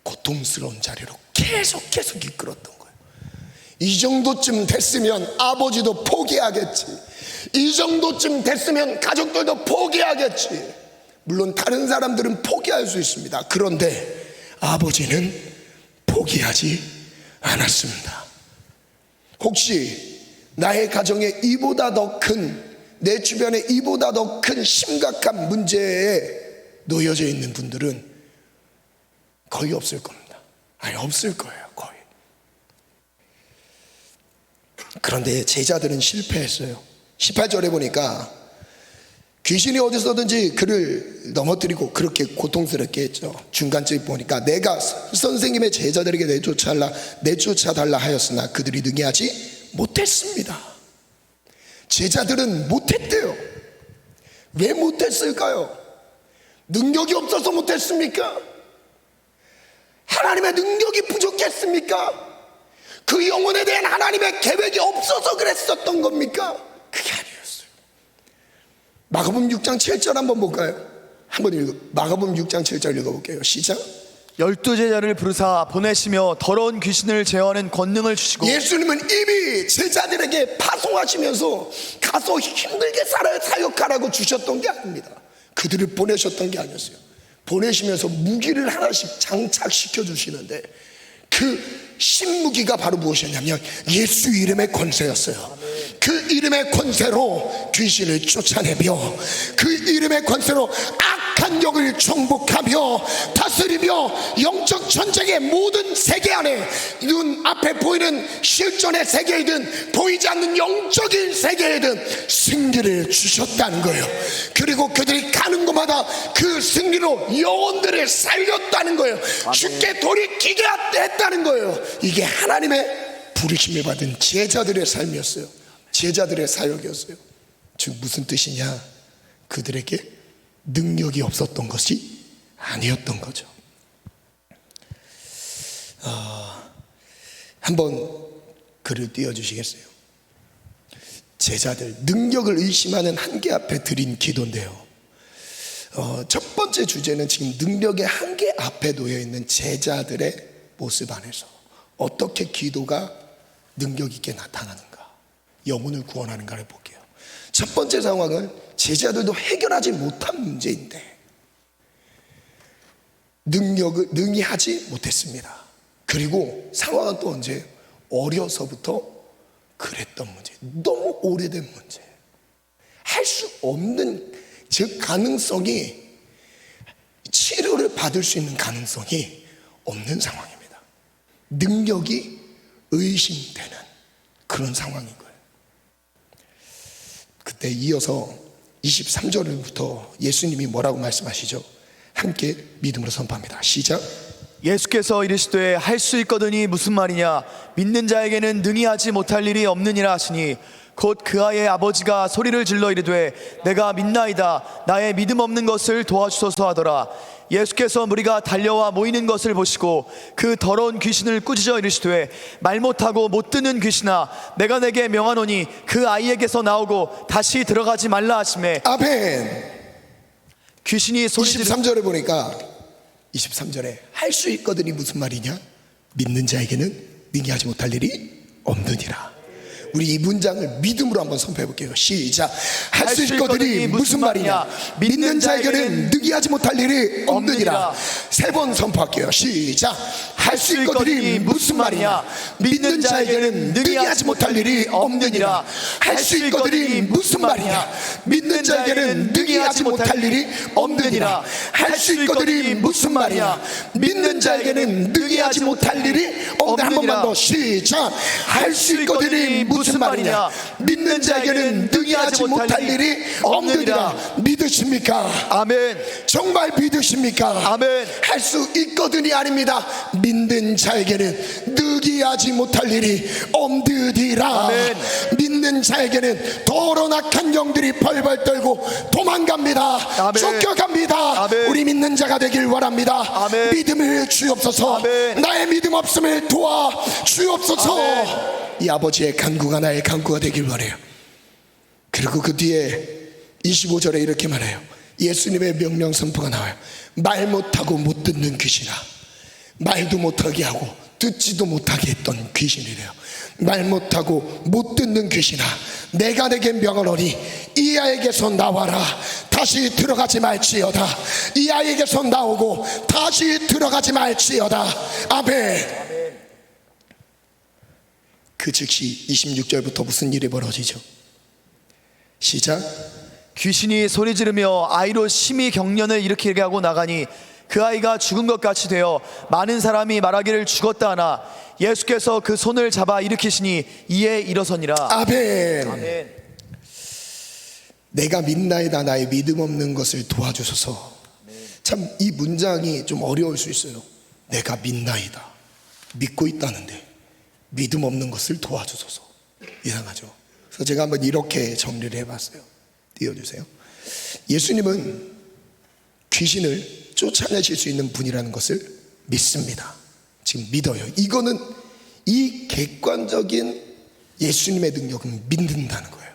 Speaker 1: 고통스러운 자리로 계속 이끌었던 거예요. 이 정도쯤 됐으면 아버지도 포기하겠지. 이 정도쯤 됐으면 가족들도 포기하겠지. 물론 다른 사람들은 포기할 수 있습니다. 그런데 아버지는 포기하지 않았습니다. 혹시 나의 가정에 이보다 더 큰, 내 주변에 이보다 더 큰 심각한 문제에 놓여져 있는 분들은 거의 없을 겁니다. 아니 없을 거예요. 거의. 그런데 제자들은 실패했어요. 18절에 보니까 귀신이 어디서든지 그를 넘어뜨리고 그렇게 고통스럽게 했죠. 중간쯤에 보니까 내가 선생님의 제자들에게 내쫓아달라 하였으나 그들이 능히하지 못했습니다. 제자들은 못했대요. 왜 못했을까요? 능력이 없어서 못했습니까? 하나님의 능력이 부족했습니까? 그 영혼에 대한 하나님의 계획이 없어서 그랬었던 겁니까? 그게 아니었어요. 마가복음 6장 7절 한번 볼까요? 마가복음 6장 7절 읽어볼게요. 시작.
Speaker 2: 12제자를 부르사 보내시며 더러운 귀신을 제어하는 권능을 주시고.
Speaker 1: 예수님은 이미 제자들에게 파송하시면서 가서 힘들게 살아야 사역하라고 주셨던 게 아닙니다. 그들을 보내셨던 게 아니었어요. 보내시면서 무기를 하나씩 장착시켜 주시는데 그 신무기가 바로 무엇이었냐면 예수 이름의 권세였어요. 그 이름의 권세로 귀신을 쫓아내며 그 이름의 권세로 악한 영을 정복하며 다스리며 영적 전쟁의 모든 세계 안에 눈앞에 보이는 실존의 세계이든 보이지 않는 영적인 세계이든 승리를 주셨다는 거예요. 그리고 그들이 가는 곳마다 그 승리로 영혼들을 살렸다는 거예요. 죽게 돌이키게 했다는 거예요. 이게 하나님의 부르심을 받은 제자들의 삶이었어요. 제자들의 사역이었어요. 즉 무슨 뜻이냐? 그들에게 능력이 없었던 것이 아니었던 거죠. 한번 글을 띄워주시겠어요? 제자들 능력을 의심하는 한계 앞에 드린 기도인데요. 첫 번째 주제는 지금 능력의 한계 앞에 놓여 있는 제자들의 모습 안에서 어떻게 기도가 능력 있게 나타나는가, 영혼을 구원하는가를 볼게요. 첫 번째 상황은 제자들도 해결하지 못한 문제인데 능히 하지 못했습니다. 그리고 상황은 또 언제예요? 어려서부터 그랬던 문제, 너무 오래된 문제, 할 수 없는, 즉 가능성이, 치료를 받을 수 있는 가능성이 없는 상황입니다. 능력이 의심되는 그런 상황인 거예요. 그때 이어서 23절부터 예수님이 뭐라고 말씀하시죠? 함께 믿음으로 선포합니다. 시작.
Speaker 2: 예수께서 이르시되 할 수 있거든이 무슨 말이냐, 믿는 자에게는 능히 하지 못할 일이 없느니라 하시니, 곧 그 아이의 아버지가 소리를 질러 이르되 내가 믿나이다, 나의 믿음 없는 것을 도와주소서 하더라. 예수께서 무리가 달려와 모이는 것을 보시고 그 더러운 귀신을 꾸짖어 이르시되 말 못하고 못 듣는 귀신아, 내가 내게 명하노니 그 아이에게서 나오고 다시 들어가지 말라 하시매.
Speaker 1: 아멘.
Speaker 2: 귀신이 소리 지르
Speaker 1: 23절에 보니까 23절에 할 수 있거든이 무슨 말이냐? 믿는 자에게는 능히 하지 못할 일이 없느니라. 우리 이 문장을 믿음으로 한번 선포해 볼게요. 시작. 할 수 있거든이 무슨 말이냐? 믿는 자에게는 능히 하지 못할 일이 없느니라. 세 번 선포할게요. 시작. 할 수 있거든이 무슨 말이냐? 믿는 자에게는 능히 하지 못할 일이 없느니라. 할 수 있거든이 무슨 말이냐? 믿는 자에게는 능히 하지 못할 일이 없느니라. 할 수 있거든이 무슨 말이냐? 믿는 자에게는 능히 하지 못할 일이 없느니라. 한 번만 더. 시작. 할 수 있거든이 무슨 말이냐? 믿는 자에게는 능히 하지 못할 일이 없느니라. 믿으십니까?
Speaker 2: 아멘.
Speaker 1: 정말 믿으십니까?
Speaker 2: 아멘.
Speaker 1: 할 수 있거든이 아닙니다. 믿는 자에게는 능히 하지 못할 일이 없느니라.
Speaker 2: 아멘.
Speaker 1: 믿는 자에게는 더러운 악한 영들이 벌벌 떨고 도망갑니다.
Speaker 2: 아멘.
Speaker 1: 쫓겨갑니다.
Speaker 2: 아멘.
Speaker 1: 우리 믿는 자가 되길 원합니다.
Speaker 2: 아멘.
Speaker 1: 믿음을 주옵소서.
Speaker 2: 아멘.
Speaker 1: 나의 믿음 없음을 도와 주옵소서.
Speaker 2: 아멘.
Speaker 1: 이 아버지의 간구가 나의 간구가 되길 원해요. 그리고 그 뒤에 25절에 이렇게 말해요. 예수님의 명령 선포가 나와요. 말 못하고 못 듣는 귀신아, 말도 못하게 하고 듣지도 못하게 했던 귀신이래요. 말 못하고 못 듣는 귀신아, 내가 내게 명하노니 이 아이에게서 나와라. 다시 들어가지 말지어다. 이 아이에게서 나오고 다시 들어가지 말지어다. 아멘. 그 즉시 26절부터 무슨 일이 벌어지죠? 시작.
Speaker 2: 귀신이 소리 지르며 아이로 심히 경련을 일으키게 하고 나가니 그 아이가 죽은 것 같이 되어 많은 사람이 말하기를 죽었다 하나 예수께서 그 손을 잡아 일으키시니 이에 일어서니라.
Speaker 1: 아멘.
Speaker 2: 아멘.
Speaker 1: 내가 믿나이다, 나의 믿음 없는 것을 도와주소서. 참 이 문장이 좀 어려울 수 있어요. 내가 믿나이다, 믿고 있다는데 믿음 없는 것을 도와주소서. 이상하죠. 그래서 제가 한번 이렇게 정리를 해봤어요. 띄워주세요. 예수님은 귀신을 쫓아내실 수 있는 분이라는 것을 믿습니다. 지금 믿어요. 이거는 이 객관적인 예수님의 능력은 믿는다는 거예요.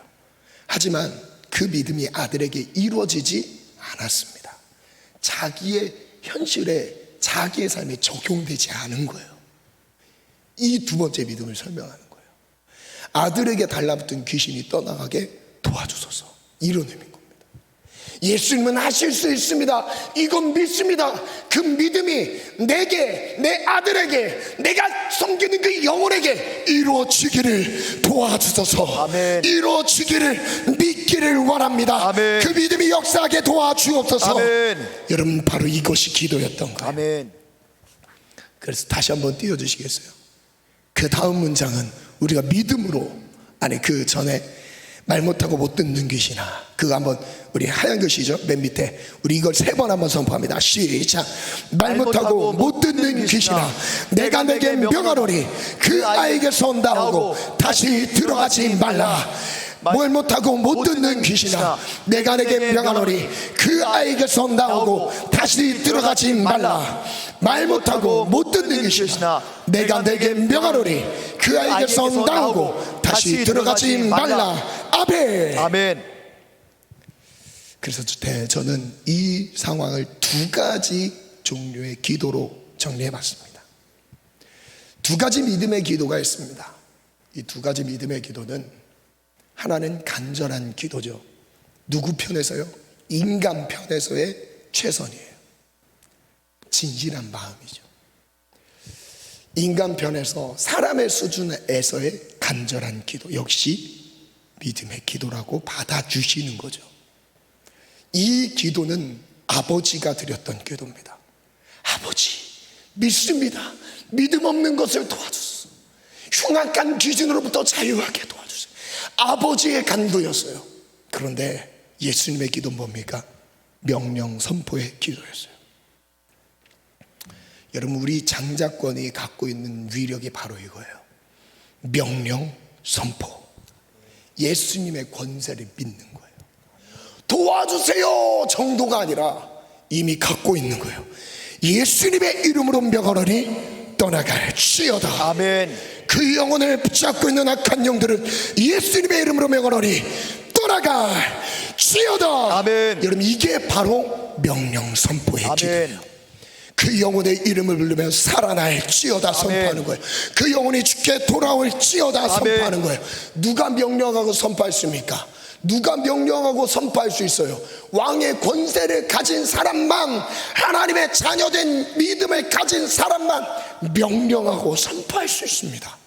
Speaker 1: 하지만 그 믿음이 아들에게 이루어지지 않았습니다. 자기의 현실에, 자기의 삶에 적용되지 않은 거예요. 이 두 번째 믿음을 설명하는 거예요. 아들에게 달라붙은 귀신이 떠나가게 도와주소서. 이런 의미인 겁니다. 예수님은 하실 수 있습니다. 이건 믿습니다. 그 믿음이 내게, 내 아들에게, 내가 섬기는 그 영혼에게 이루어지기를 도와주소서.
Speaker 2: 아멘.
Speaker 1: 이루어지기를 믿기를 원합니다.
Speaker 2: 아멘.
Speaker 1: 그 믿음이 역사하게 도와주옵소서.
Speaker 2: 아멘.
Speaker 1: 여러분, 바로 이것이 기도였던 거예요.
Speaker 2: 아멘.
Speaker 1: 그래서 다시 한번 띄워주시겠어요? 그 다음 문장은 우리가 믿음으로, 아니 그 전에 말 못하고 못 듣는 귀신아, 그거 한번 우리 하얀 글씨죠, 맨 밑에. 우리 이걸 세 번 한번 선포합니다. 시작. 말 못하고 못 듣는 귀신아, 내가 내게 명하노니 그 아이에게서 나오고 다시 들어가지 말라. 뭘 못하고 못 듣는 귀신아, 내가 내게 명하노니 그 아이에게서 나오고 다시 들어가지 말라. 말 못하고 못 듣는 귀신아, 내가 내게 명하노니 그 아이에게서 나오고 다시 들어가지 말라. 아멘.
Speaker 2: 아멘.
Speaker 1: 그래서 저는 이 상황을 두 가지 종류의 기도로 정리해 봤습니다. 두 가지 믿음의 기도가 있습니다. 이 두 가지 믿음의 기도는 하나는 간절한 기도죠. 누구 편에서요? 인간 편에서의 최선이에요. 진실한 마음이죠. 인간 편에서 사람의 수준에서의 간절한 기도 역시 믿음의 기도라고 받아주시는 거죠. 이 기도는 아버지가 드렸던 기도입니다. 아버지 믿습니다. 믿음 없는 것을 도와주소서. 흉악한 기준으로부터 자유하게 도와주세요. 아버지의 간구였어요. 그런데 예수님의 기도는 뭡니까? 명령 선포의 기도였어요. 여러분, 우리 장자권이 갖고 있는 위력이 바로 이거예요. 명령 선포. 예수님의 권세를 믿는 거예요. 도와주세요 정도가 아니라 이미 갖고 있는 거예요. 예수님의 이름으로 명하노니 떠나갈지어다.
Speaker 2: 아멘.
Speaker 1: 그 영혼을 붙잡고 있는 악한 영들은 예수님의 이름으로 명하노니 떠나갈지어다.
Speaker 2: 아멘.
Speaker 1: 여러분, 이게 바로 명령 선포의 기도예요.
Speaker 2: 아멘.
Speaker 1: 그 영혼의 이름을 부르면 살아날지어다 선포하는 거예요. 그 영혼이 주께 돌아올지어다 선포하는 거예요. 누가 명령하고 선포했습니까? 누가 명령하고 선포할 수 있어요? 왕의 권세를 가진 사람만, 하나님의 자녀된 믿음을 가진 사람만 명령하고 선포할 수 있습니다.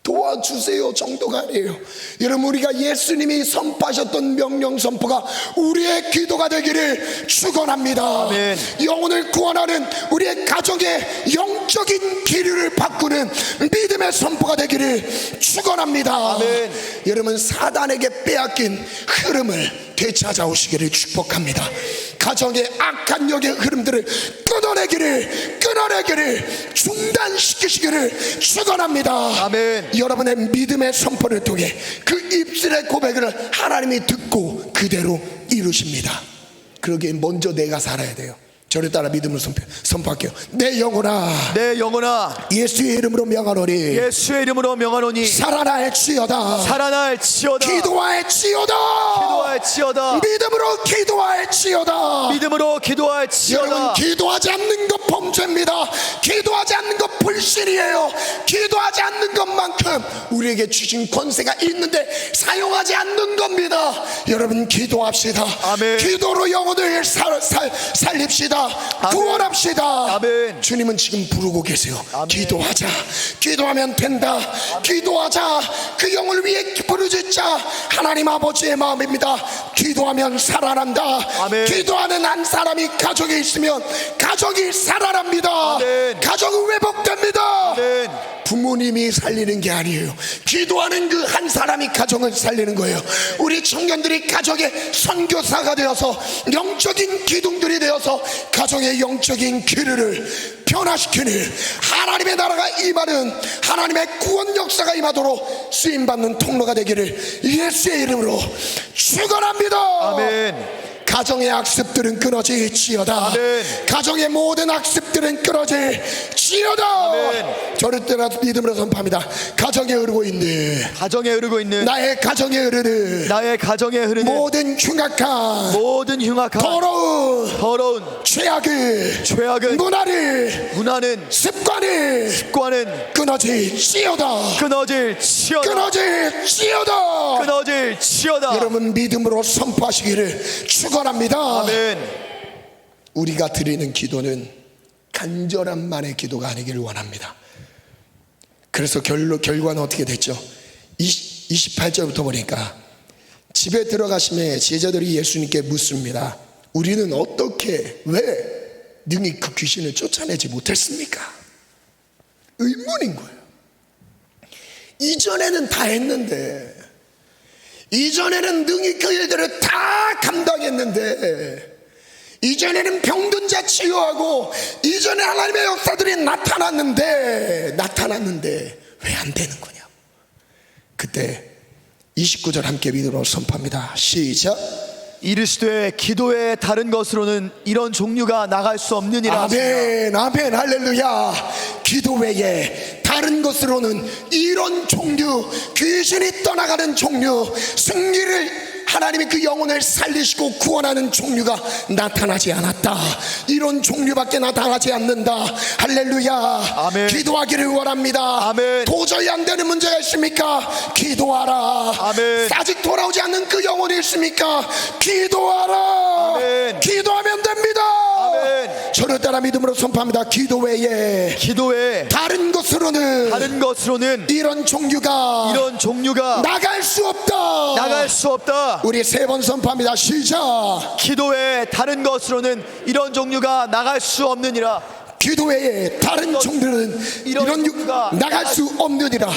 Speaker 1: 도와주세요 정도가 아니에요. 여러분, 우리가 예수님이 선포하셨던 명령 선포가 우리의 기도가 되기를 축원합니다.
Speaker 2: 아멘.
Speaker 1: 영혼을 구원하는 우리의 가정의 영적인 기류를 바꾸는 믿음의 선포가 되기를 축원합니다.
Speaker 2: 아멘.
Speaker 1: 여러분, 사단에게 빼앗긴 흐름을 되찾아오시기를 축복합니다. 가정의 악한 영의 흐름들을 끊어내기를 중단시키시기를 축원합니다.
Speaker 2: 아멘.
Speaker 1: 여러분의 믿음의 선포를 통해 그 입술의 고백을 하나님이 듣고 그대로 이루십니다. 그러기에 먼저 내가 살아야 돼요. 저를 따라 믿음을 선포할게요. 내 영혼아,
Speaker 2: 내 영혼아,
Speaker 1: 예수의 이름으로 명하노니
Speaker 2: 예수의 이름으로 명하노니
Speaker 1: 살아날지어다.
Speaker 2: 살아날지어다.
Speaker 1: 기도할지어다.
Speaker 2: 기도할지어다.
Speaker 1: 믿음으로 기도할지어다.
Speaker 2: 믿음으로 기도할지어다.
Speaker 1: 여러분, 기도하지 않는 것 범죄입니다. 기도하지 않는 것 불신이에요. 기도하지 않는 것만큼 우리에게 주신 권세가 있는데 사용하지 않는 겁니다. 여러분, 기도합시다.
Speaker 2: 아멘.
Speaker 1: 기도로 영혼을 살립시다.
Speaker 2: 아멘.
Speaker 1: 구원합시다.
Speaker 2: 아멘.
Speaker 1: 주님은 지금 부르고 계세요.
Speaker 2: 아멘.
Speaker 1: 기도하자. 기도하면 된다. 기도하자. 그 영을 위해 부르짖자. 하나님 아버지의 마음입니다. 기도하면 살아난다.
Speaker 2: 아멘.
Speaker 1: 기도하는 한 사람이 가정에 있으면 가정이 살아납니다.
Speaker 2: 아멘.
Speaker 1: 가정은 회복됩니다.
Speaker 2: 아멘.
Speaker 1: 부모님이 살리는 게 아니에요. 기도하는 그 한 사람이 가정을 살리는 거예요. 우리 청년들이 가정의 선교사가 되어서 영적인 기둥들이 되어서 가정의 영적인 기류를 변화시키는 하나님의 나라가 임하는, 하나님의 구원 역사가 임하도록 쓰임받는 통로가 되기를 예수의 이름으로 축원합니다.
Speaker 2: 아멘.
Speaker 1: 가정의 악습들은 끊어질지어다.
Speaker 2: 아멘.
Speaker 1: 가정의 모든 악습들은 끊어질지어다.
Speaker 2: 아멘.
Speaker 1: 저를 따라 믿음으로 선포합니다. 가정에 흐르고 있는,
Speaker 2: 가정에 흐르고 있는
Speaker 1: 나의 가정에 흐르는
Speaker 2: 나의 가정에 흐르는
Speaker 1: 모든 흉악한 더러운
Speaker 2: 죄악을
Speaker 1: 문화는 습관은 끊어질지어다.
Speaker 2: 끊어질지어다.
Speaker 1: 여러분, 믿음으로 선포하시기를 축원합니다.
Speaker 2: 아멘.
Speaker 1: 우리가 드리는 기도는 간절함만의 기도가 아니기를 원합니다. 그래서 결과는 어떻게 됐죠? 28절부터 보니까 집에 들어가시면 제자들이 예수님께 묻습니다. 우리는 어떻게, 왜 능히 그 귀신을 쫓아내지 못했습니까? 의문인 거예요. 이전에는 다 했는데, 이전에는 능히 그 일들을 다 감당했는데, 이전에는 병든 자 치유하고, 이전에 하나님의 역사들이 나타났는데 왜 안 되는 거냐? 그때 29절 함께 믿음으로 선포합니다. 시작.
Speaker 2: 이르시되 기도의 다른 것으로는 이런 종류가 나갈 수 없느니라.
Speaker 1: 아멘, 아멘, 할렐루야. 기도 외에 다른 것으로는 이런 종류, 귀신이 떠나가는 종류, 승리를 하나님이 그 영혼을 살리시고 구원하는 종류가 나타나지 않았다. 이런 종류밖에 나타나지 않는다. 할렐루야.
Speaker 2: 아멘.
Speaker 1: 기도하기를 원합니다.
Speaker 2: 아멘.
Speaker 1: 도저히 안 되는 문제가 있습니까? 기도하라.
Speaker 2: 아멘.
Speaker 1: 아직 돌아오지 않는 그 영혼이 있습니까? 기도하라.
Speaker 2: 아멘.
Speaker 1: 기도하면 됩니다.
Speaker 2: 아멘.
Speaker 1: 저를 따라 믿음으로 선포합니다. 기도 외에 다른 것으로는 이런 종류가 나갈 수 없다. 우리 세 번 선포합니다. 시작.
Speaker 2: 기도 외에 다른 것으로는 이런 종류가 나갈 수 없느니라.
Speaker 1: 기도 외에 다른 종류는 이런 종류가 나갈 수 없느니라.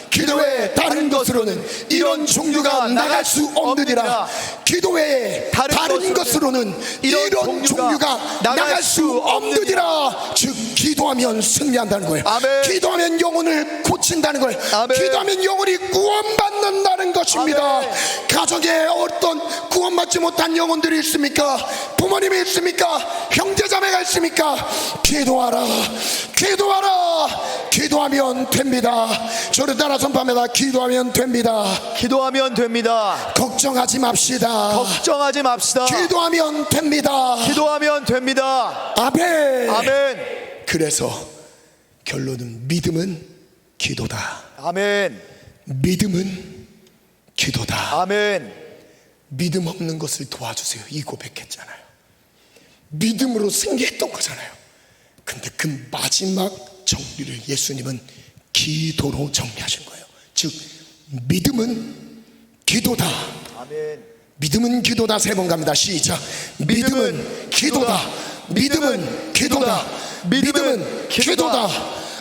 Speaker 1: 기도 외에 다른 것으로는 이런 종류가 나갈 수 없느니라. 기도 외에 다른 것으로는 이런 종류가 나갈 수 없느니라. 즉 기도하면 승리한다는 거예요.
Speaker 2: 아멘.
Speaker 1: 기도하면 영혼을 고친다는 거예요.
Speaker 2: 아멘.
Speaker 1: 기도하면 영혼이 구원받는다는 것입니다.
Speaker 2: 아멘.
Speaker 1: 가정에 어떤 구원받지 못한 영혼들이 있습니까? 부모님이 있습니까? 형제자매가 있습니까? 기도하라. 기도하면 됩니다. 저를 따라 선포합니다. 기도하면 됩니다. 걱정하지 맙시다. 기도하면 됩니다. 아멘. 그래서 결론은 믿음은 기도다.
Speaker 2: 아멘.
Speaker 1: 믿음은 기도다.
Speaker 2: 아멘.
Speaker 1: 믿음 없는 것을 도와주세요. 이 고백했잖아요. 믿음으로 승리했던 거잖아요. 근데 그 마지막 정리를 예수님은 기도로 정리하신 거예요. 즉 믿음은 기도다.
Speaker 2: 아멘.
Speaker 1: 믿음은 기도다. 세 번 갑니다. 시작. 믿음은 기도다. 믿음은 기도다. 믿음은 기도다.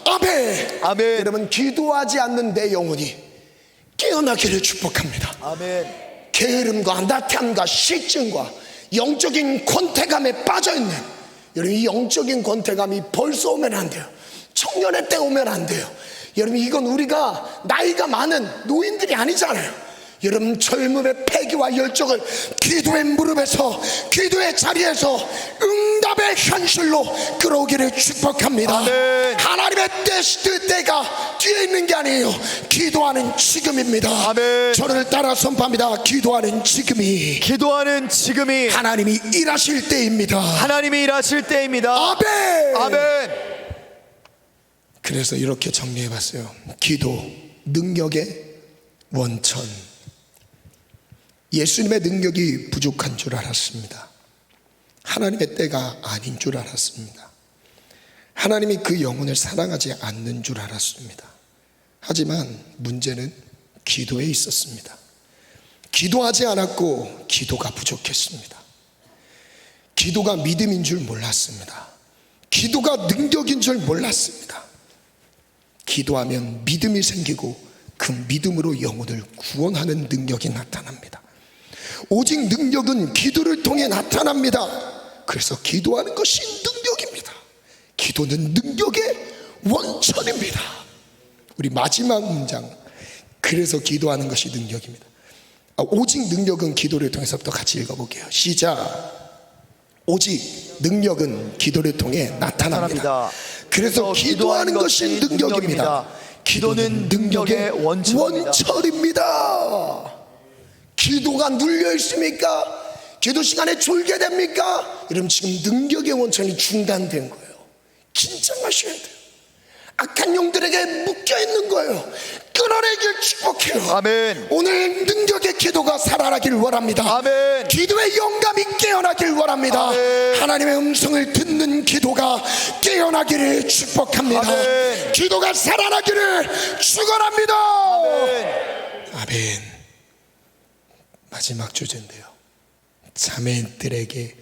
Speaker 1: 아멘.
Speaker 2: 아멘.
Speaker 1: 여러분, 기도하지 않는 내 영혼이 깨어나기를 축복합니다.
Speaker 2: 아멘.
Speaker 1: 게으름과 나태함과 실증과 영적인 권태감에 빠져있는, 여러분, 이 영적인 권태감이 벌써 오면 안 돼요. 청년의 때 오면 안 돼요. 여러분, 이건 우리가 나이가 많은 노인들이 아니잖아요. 여러분, 젊음의 패기와 열정을 기도의 무릎에서, 기도의 자리에서 응답의 현실로 끌어오기를 축복합니다.
Speaker 2: 아멘.
Speaker 1: 하나님의 때가 뒤에 있는 게 아니에요. 기도하는 지금입니다.
Speaker 2: 아멘.
Speaker 1: 저를 따라 선포합니다. 기도하는 지금이 하나님이 일하실 때입니다.
Speaker 2: 아멘.
Speaker 1: 그래서 이렇게 정리해봤어요. 기도, 능력의 원천. 예수님의 능력이 부족한 줄 알았습니다. 하나님의 때가 아닌 줄 알았습니다. 하나님이 그 영혼을 사랑하지 않는 줄 알았습니다. 하지만 문제는 기도에 있었습니다. 기도하지 않았고 기도가 부족했습니다. 기도가 믿음인 줄 몰랐습니다. 기도가 능력인 줄 몰랐습니다. 기도하면 믿음이 생기고 그 믿음으로 영혼을 구원하는 능력이 나타납니다. 오직 능력은 기도를 통해 나타납니다. 그래서 기도하는 것이 능력입니다. 기도는 능력의 원천입니다. 우리 마지막 문장, 그래서 기도하는 것이 능력입니다. 오직 능력은 기도를 통해서부터 같이 읽어볼게요. 시작. 오직 능력은 기도를 통해 나타납니다. 그래서 기도하는 것이 능력입니다. 기도는 능력의 원천입니다. 기도가 눌려 있습니까? 기도 시간에 졸게 됩니까? 여러분, 지금 능력의 원천이 중단된 거예요. 긴장하셔야 돼요. 악한 영들에게 묶여 있는 거예요. 끊어내길 축복해요.
Speaker 2: 아멘.
Speaker 1: 오늘 능력의 기도가 살아나길 원합니다.
Speaker 2: 아멘.
Speaker 1: 기도의 영감이 깨어나길 원합니다.
Speaker 2: 아멘.
Speaker 1: 하나님의 음성을 듣는 기도가 깨어나기를 축복합니다.
Speaker 2: 아멘.
Speaker 1: 기도가 살아나기를 축원합니다.
Speaker 2: 아멘.
Speaker 1: 아멘. 마지막 주제인데요. 자매들에게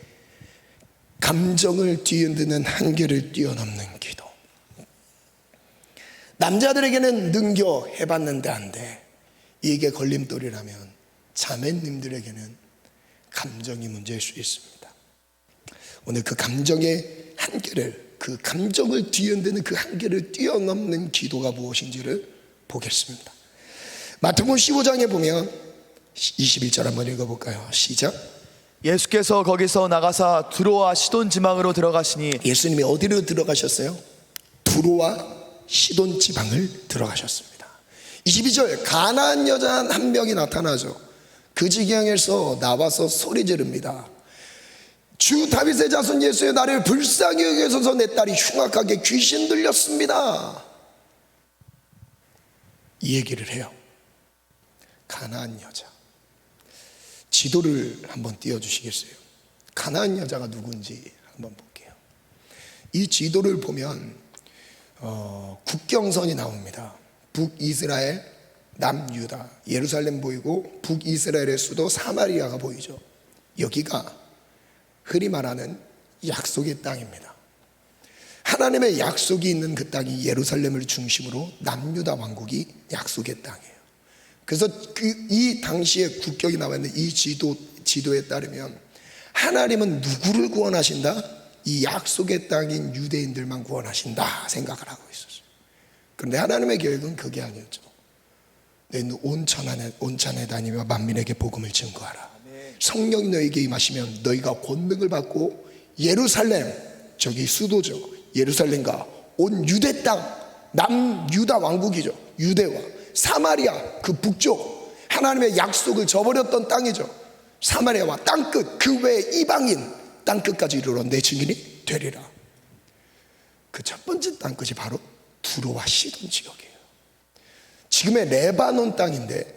Speaker 1: 감정을 뒤흔드는 한계를 뛰어넘는 기도. 남자들에게는 능겨 해봤는데 안 돼. 이게 걸림돌이라면 자매님들에게는 감정이 문제일 수 있습니다. 오늘 그 감정의 한계를, 그 감정을 뒤흔드는 그 한계를 뛰어넘는 기도가 무엇인지를 보겠습니다. 마태복음 15장에 보면 21절 한번 읽어볼까요? 시작.
Speaker 2: 예수께서 거기서 나가사 두로와 시돈 지방으로 들어가시니.
Speaker 1: 예수님이 어디로 들어가셨어요? 두로와 시돈 지방을 들어가셨습니다. 22절, 가나안 여자 한 명이 나타나죠. 그 지경에서 나와서 소리 지릅니다. 주 다윗의 자손 예수의 나를 불쌍히 여기소서. 내 딸이 흉악하게 귀신 들렸습니다. 이 얘기를 해요. 가나안 여자. 지도를 한번 띄워주시겠어요? 가나안 여자가 누군지 한번 볼게요. 이 지도를 보면 국경선이 나옵니다. 북이스라엘, 남유다, 예루살렘 보이고 북이스라엘의 수도 사마리아가 보이죠. 여기가 흔히 말하는 약속의 땅입니다. 하나님의 약속이 있는 그 땅이 예루살렘을 중심으로 남유다 왕국이 약속의 땅이에요. 그래서 이 당시에 국경이 나와 있는 이 지도에 따르면 하나님은 누구를 구원하신다? 이 약속의 땅인 유대인들만 구원하신다 생각을 하고 있었어요. 그런데 하나님의 계획은 그게 아니었죠. 너희는 온 천하에 다니며 만민에게 복음을 증거하라. 성령이 너에게 임하시면 너희가 권능을 받고 예루살렘, 저기 수도죠, 예루살렘과 온 유대 땅, 남유다 왕국이죠, 유대와 사마리아 그 북쪽, 하나님의 약속을 저버렸던 땅이죠, 사마리아와 땅끝 그 외 이방인 땅끝까지 이르러 내 증인이 되리라. 그 첫 번째 땅끝이 바로 두로와 시돈 지역이에요. 지금의 레바논 땅인데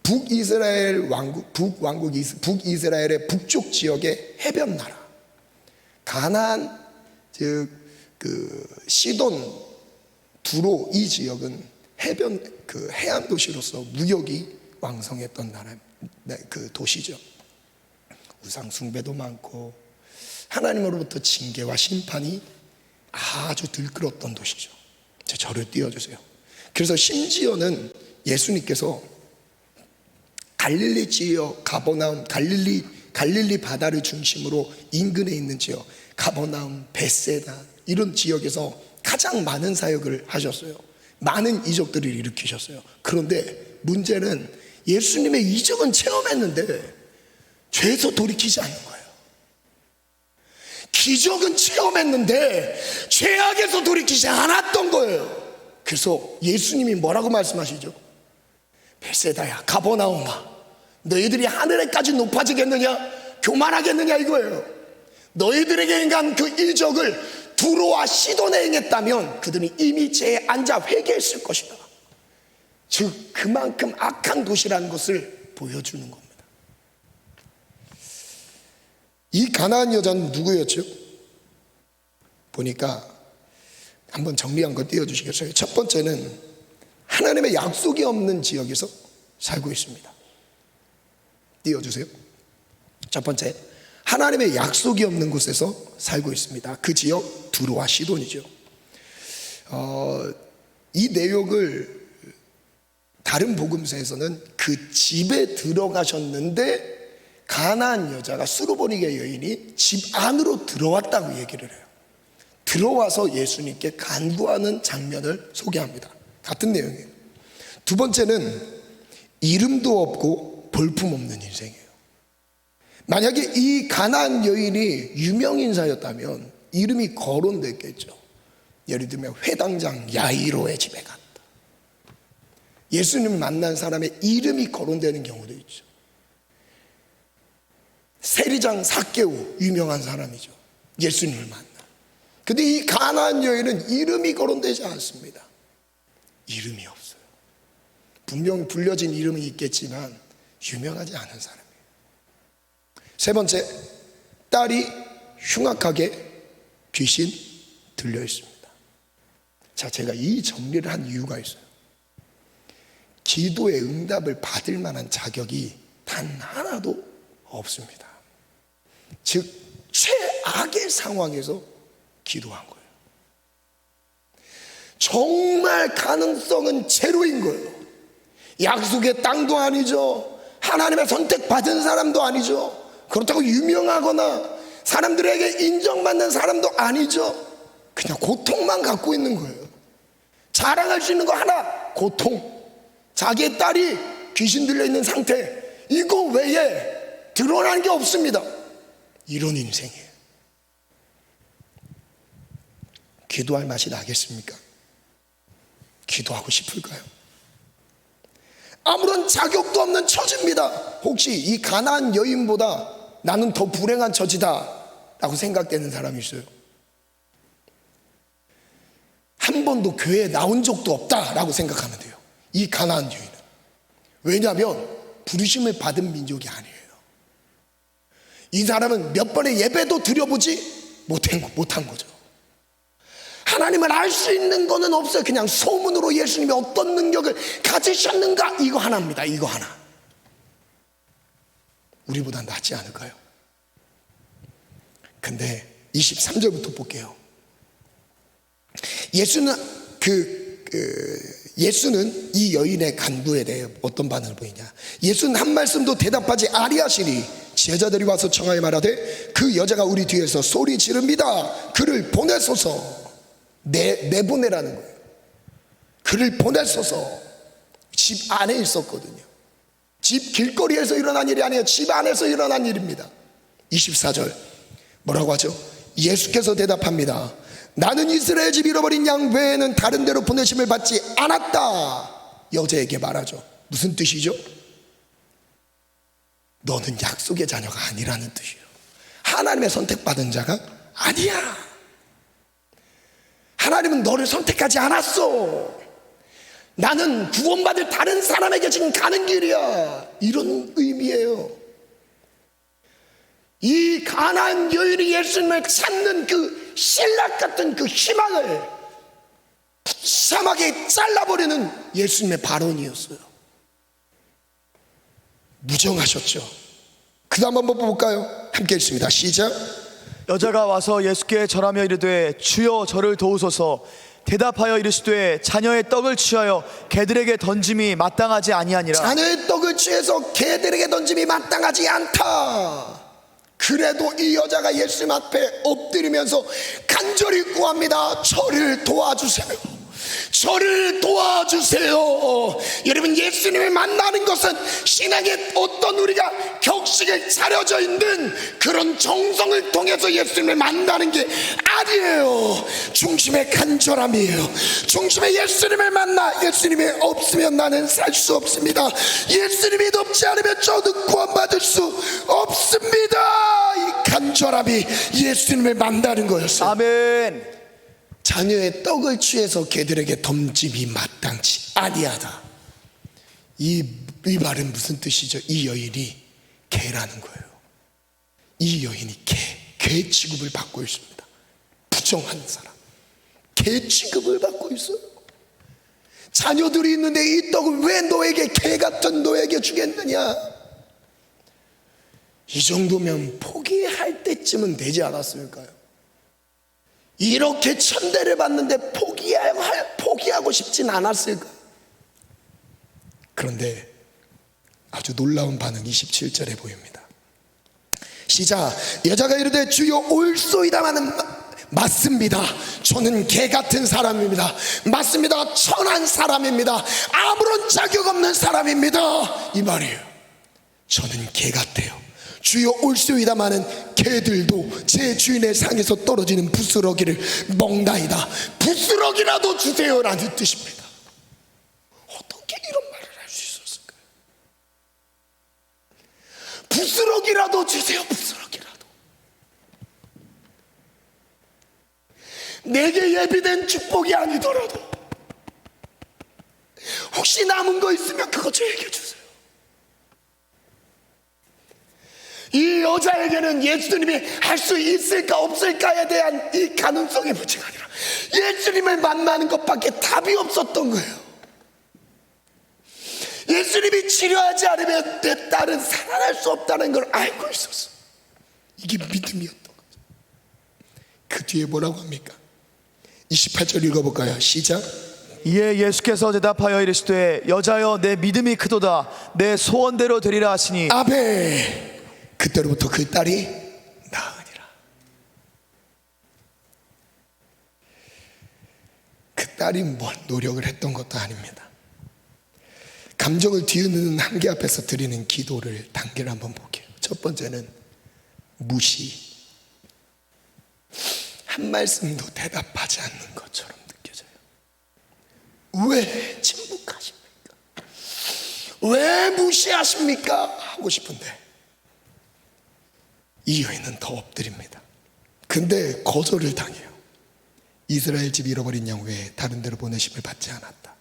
Speaker 1: 북이스라엘 왕국, 북이스라엘의 북쪽 지역의 해변 나라 가나안, 즉 그 시돈, 두로 이 지역은 해변 그 해안 도시로서 무역이 왕성했던 나라, 그 도시죠. 우상 숭배도 많고 하나님으로부터 징계와 심판이 아주 들끓었던 도시죠. 저를 띄워주세요. 그래서 심지어는 예수님께서 갈릴리 지역 가버나움, 갈릴리 바다를 중심으로 인근에 있는 지역 가버나움, 벳세다 이런 지역에서 가장 많은 사역을 하셨어요. 많은 이적들을 일으키셨어요. 그런데 문제는 예수님의 이적은 체험했는데 죄에서 돌이키지 않는 거예요. 기적은 체험했는데 죄악에서 돌이키지 않았던 거예요. 그래서 예수님이 뭐라고 말씀하시죠? 벳세다야, 가버나움아, 너희들이 하늘에까지 높아지겠느냐, 교만하겠느냐 이거예요. 너희들에게 행한 그 이적을 두로와 시돈에 행했다면 그들은 이미 죄에 앉아 회개했을 것이다. 즉 그만큼 악한 도시라는 것을 보여주는 겁니다. 이 가나안 여자는 누구였죠? 보니까 한번 정리한 거 띄워주시겠어요? 첫 번째는 하나님의 약속이 없는 지역에서 살고 있습니다. 띄워주세요. 첫 번째, 하나님의 약속이 없는 곳에서 살고 있습니다. 그 지역 두로와 시돈이죠. 이 내용을 다른 복음서에서는 그 집에 들어가셨는데 가나안 여자가 수르보니게 여인이 집 안으로 들어왔다고 얘기를 해요. 들어와서 예수님께 간구하는 장면을 소개합니다. 같은 내용이에요. 두 번째는 이름도 없고 볼품없는 인생이에요. 만약에 이 가나안 여인이 유명인사였다면 이름이 거론됐겠죠. 예를 들면 회당장 야이로의 집에 갔다. 예수님을 만난 사람의 이름이 거론되는 경우도 있죠. 세리장 삭개오, 유명한 사람이죠. 예수님을 만나. 근데 이 가나안 여인은 이름이 거론되지 않습니다. 이름이 없어요. 분명 불려진 이름은 있겠지만 유명하지 않은 사람이에요. 세 번째, 딸이 흉악하게 귀신 들려 있습니다. 자, 제가 이 정리를 한 이유가 있어요. 기도의 응답을 받을 만한 자격이 단 하나도 없습니다. 즉 최악의 상황에서 기도한 거예요. 정말 가능성은 제로인 거예요. 약속의 땅도 아니죠. 하나님의 선택받은 사람도 아니죠. 그렇다고 유명하거나 사람들에게 인정받는 사람도 아니죠. 그냥 고통만 갖고 있는 거예요. 자랑할 수 있는 거 하나, 고통. 자기의 딸이 귀신 들려있는 상태, 이거 외에 드러나는 게 없습니다. 이런 인생이에요. 기도할 맛이 나겠습니까? 기도하고 싶을까요? 아무런 자격도 없는 처지입니다. 혹시 이 가나안 여인보다 나는 더 불행한 처지다 라고 생각되는 사람이 있어요? 한 번도 교회에 나온 적도 없다라고 생각하면 돼요. 이 가나안 여인은. 왜냐하면 부르심을 받은 민족이 아니에요. 이 사람은 몇 번의 예배도 드려보지 못한 거죠. 하나님을 알 수 있는 거는 없어요. 그냥 소문으로 예수님이 어떤 능력을 가지셨는가, 이거 하나입니다. 이거 하나. 우리보다 낫지 않을까요? 근데 23절부터 볼게요. 예수는 이 여인의 간구에 대해 어떤 반응을 보이냐. 예수는 한 말씀도 대답하지 아니하시니 제자들이 와서 청하여 말하되 그 여자가 우리 뒤에서 소리 지릅니다. 그를 보내소서. 내보내라는 거예요. 그를 보내소서. 집 안에 있었거든요. 집 길거리에서 일어난 일이 아니에요. 집 안에서 일어난 일입니다. 24절 뭐라고 하죠? 예수께서 대답합니다. 나는 이스라엘 집 잃어버린 양 외에는 다른 데로 보내심을 받지 않았다. 여자에게 말하죠. 무슨 뜻이죠? 너는 약속의 자녀가 아니라는 뜻이에요. 하나님의 선택받은 자가 아니야. 하나님은 너를 선택하지 않았어. 나는 구원받을 다른 사람에게 지금 가는 길이야. 이런 의미예요. 이 가나안 여인이 예수님을 찾는 그 신락 같은 그 희망을 사막에 잘라버리는 예수님의 발언이었어요. 무정하셨죠. 그 다음 한번 볼까요? 함께 읽습니다. 시작.
Speaker 2: 여자가 와서 예수께 절하며 이르되 주여 저를 도우소서. 대답하여 이르시되 자녀의 떡을 취하여 개들에게 던짐이 마땅하지 아니하니라.
Speaker 1: 자녀의 떡을 취해서 개들에게 던짐이 마땅하지 않다. 그래도 이 여자가 예수님 앞에 엎드리면서 간절히 구합니다. 저를 도와주세요. 저를 도와주세요. 여러분, 예수님을 만나는 것은 신앙의 어떤 우리가 격식을 차려져 있는 그런 정성을 통해서 예수님을 만나는 게 아니에요. 중심의 간절함이에요. 중심의 예수님을 만나 예수님이 없으면 나는 살 수 없습니다. 예수님이 돕지 않으면 저는 구원받을 수 없습니다. 이 간절함이 예수님을 만나는 거였어요.
Speaker 2: 아멘.
Speaker 1: 자녀의 떡을 취해서 개들에게 던짐이 마땅치 아니하다. 이 말은 무슨 뜻이죠? 이 여인이 개라는 거예요. 이 여인이 개 취급을 받고 있습니다. 부정한 사람, 개 취급을 받고 있어요. 자녀들이 있는데 이 떡을 왜 너에게, 개 같은 너에게 주겠느냐? 이 정도면 포기할 때쯤은 되지 않았을까요? 이렇게 천대를 받는데 포기하고 싶진 않았을까? 그런데 아주 놀라운 반응 27절에 보입니다. 시작. 여자가 이르되 주여 올소이다마는 맞습니다. 저는 개 같은 사람입니다. 맞습니다. 천한 사람입니다. 아무런 자격 없는 사람입니다. 이 말이에요. 저는 개 같아요. 주여 올소이다마는 개들도 제 주인의 상에서 떨어지는 부스러기를 먹나이다. 부스러기라도 주세요라는 뜻입니다. 어떻게 이런 말을 할 수 있었을까요? 부스러기라도 주세요. 부스러기라도. 내게 예비된 축복이 아니더라도 혹시 남은 거 있으면 그거 저에게 주세요. 이 여자에게는 예수님이 할 수 있을까 없을까에 대한 이 가능성의 문제가 아니라 예수님을 만나는 것밖에 답이 없었던 거예요. 예수님이 치료하지 않으면 내 딸은 살아날 수 없다는 걸 알고 있었어. 이게 믿음이었던 거죠. 그 뒤에 뭐라고 합니까? 28절 읽어볼까요? 시작.
Speaker 2: 이에 예수께서 대답하여 이르시되 여자여 내 믿음이 크도다. 내 소원대로 되리라 하시니
Speaker 1: 아멘. 그때로부터 그 딸이 나으니라. 그 딸이 뭘 노력을 했던 것도 아닙니다. 감정을 뒤흔드는 한계 앞에서 드리는 기도를 단계를 한번 볼게요. 첫 번째는 무시. 한 말씀도 대답하지 않는 것처럼 느껴져요. 왜 침묵하십니까? 왜 무시하십니까? 하고 싶은데 이 여인은 더 엎드립니다. 근데 거절을 당해요. 이스라엘 집 잃어버린 양 외에 다른 데로 보내심을 받지 않았다.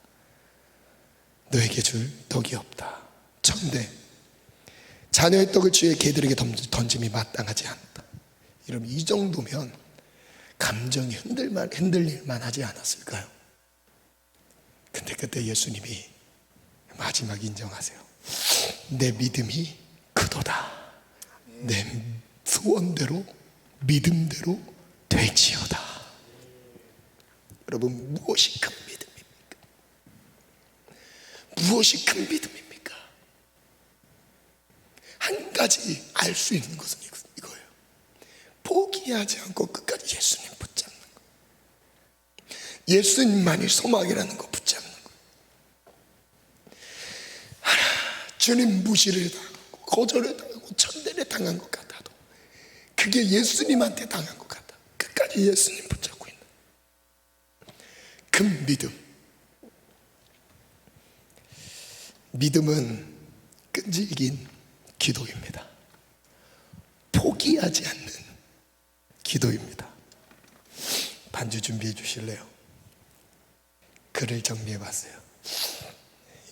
Speaker 1: 너에게 줄 떡이 없다. 첨대 자녀의 떡을 주의 개들에게 던짐이 마땅하지 않다. 이러면 이 정도면 감정이 흔들릴만 하지 않았을까요? 근데 그때 예수님이 마지막 인정하세요. 내 믿음이 크도다. 내 소원대로 믿음대로 되지어다. 여러분, 무엇이 큰 믿음입니까? 무엇이 큰 믿음입니까? 한 가지 알 수 있는 것은 이거예요. 포기하지 않고 끝까지 예수님 붙잡는 거. 예수님만이 소망이라는 거 붙잡는 거. 주님 무시를 당하고 거절을 당하고 천대를 당한 것 같아도 그게 예수님한테 당한 것 같아. 끝까지 예수님 붙잡고 있는 큰 믿음. 믿음은 끈질긴 기도입니다. 포기하지 않는 기도입니다. 반주 준비해 주실래요? 글을 정리해 봤어요.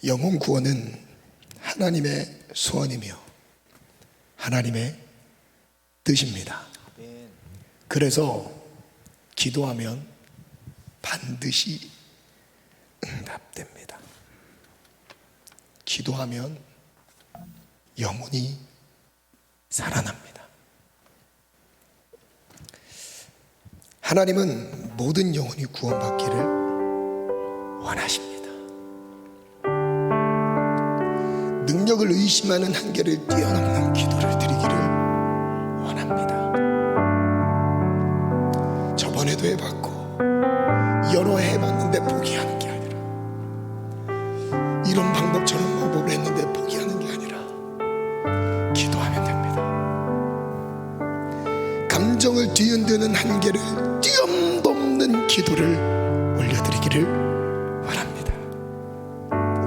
Speaker 1: 영혼 구원은 하나님의 소원이며 하나님의 뜻입니다. 그래서 기도하면 반드시 응답됩니다. 기도하면 영혼이 살아납니다. 하나님은 모든 영혼이 구원받기를 원하십니다. 능력을 의심하는 한계를 뛰어넘는 기도를 드리기를 원합니다. 저번에도 해봤고 여러 해 해봤는데 포기하는 게 아니라 이런 방법 저런 방법을 했는데 포기하는 게 아니라 기도하면 됩니다. 감정을 뒤흔드는 한계를 뛰어넘는 기도를 올려드리기를 원합니다.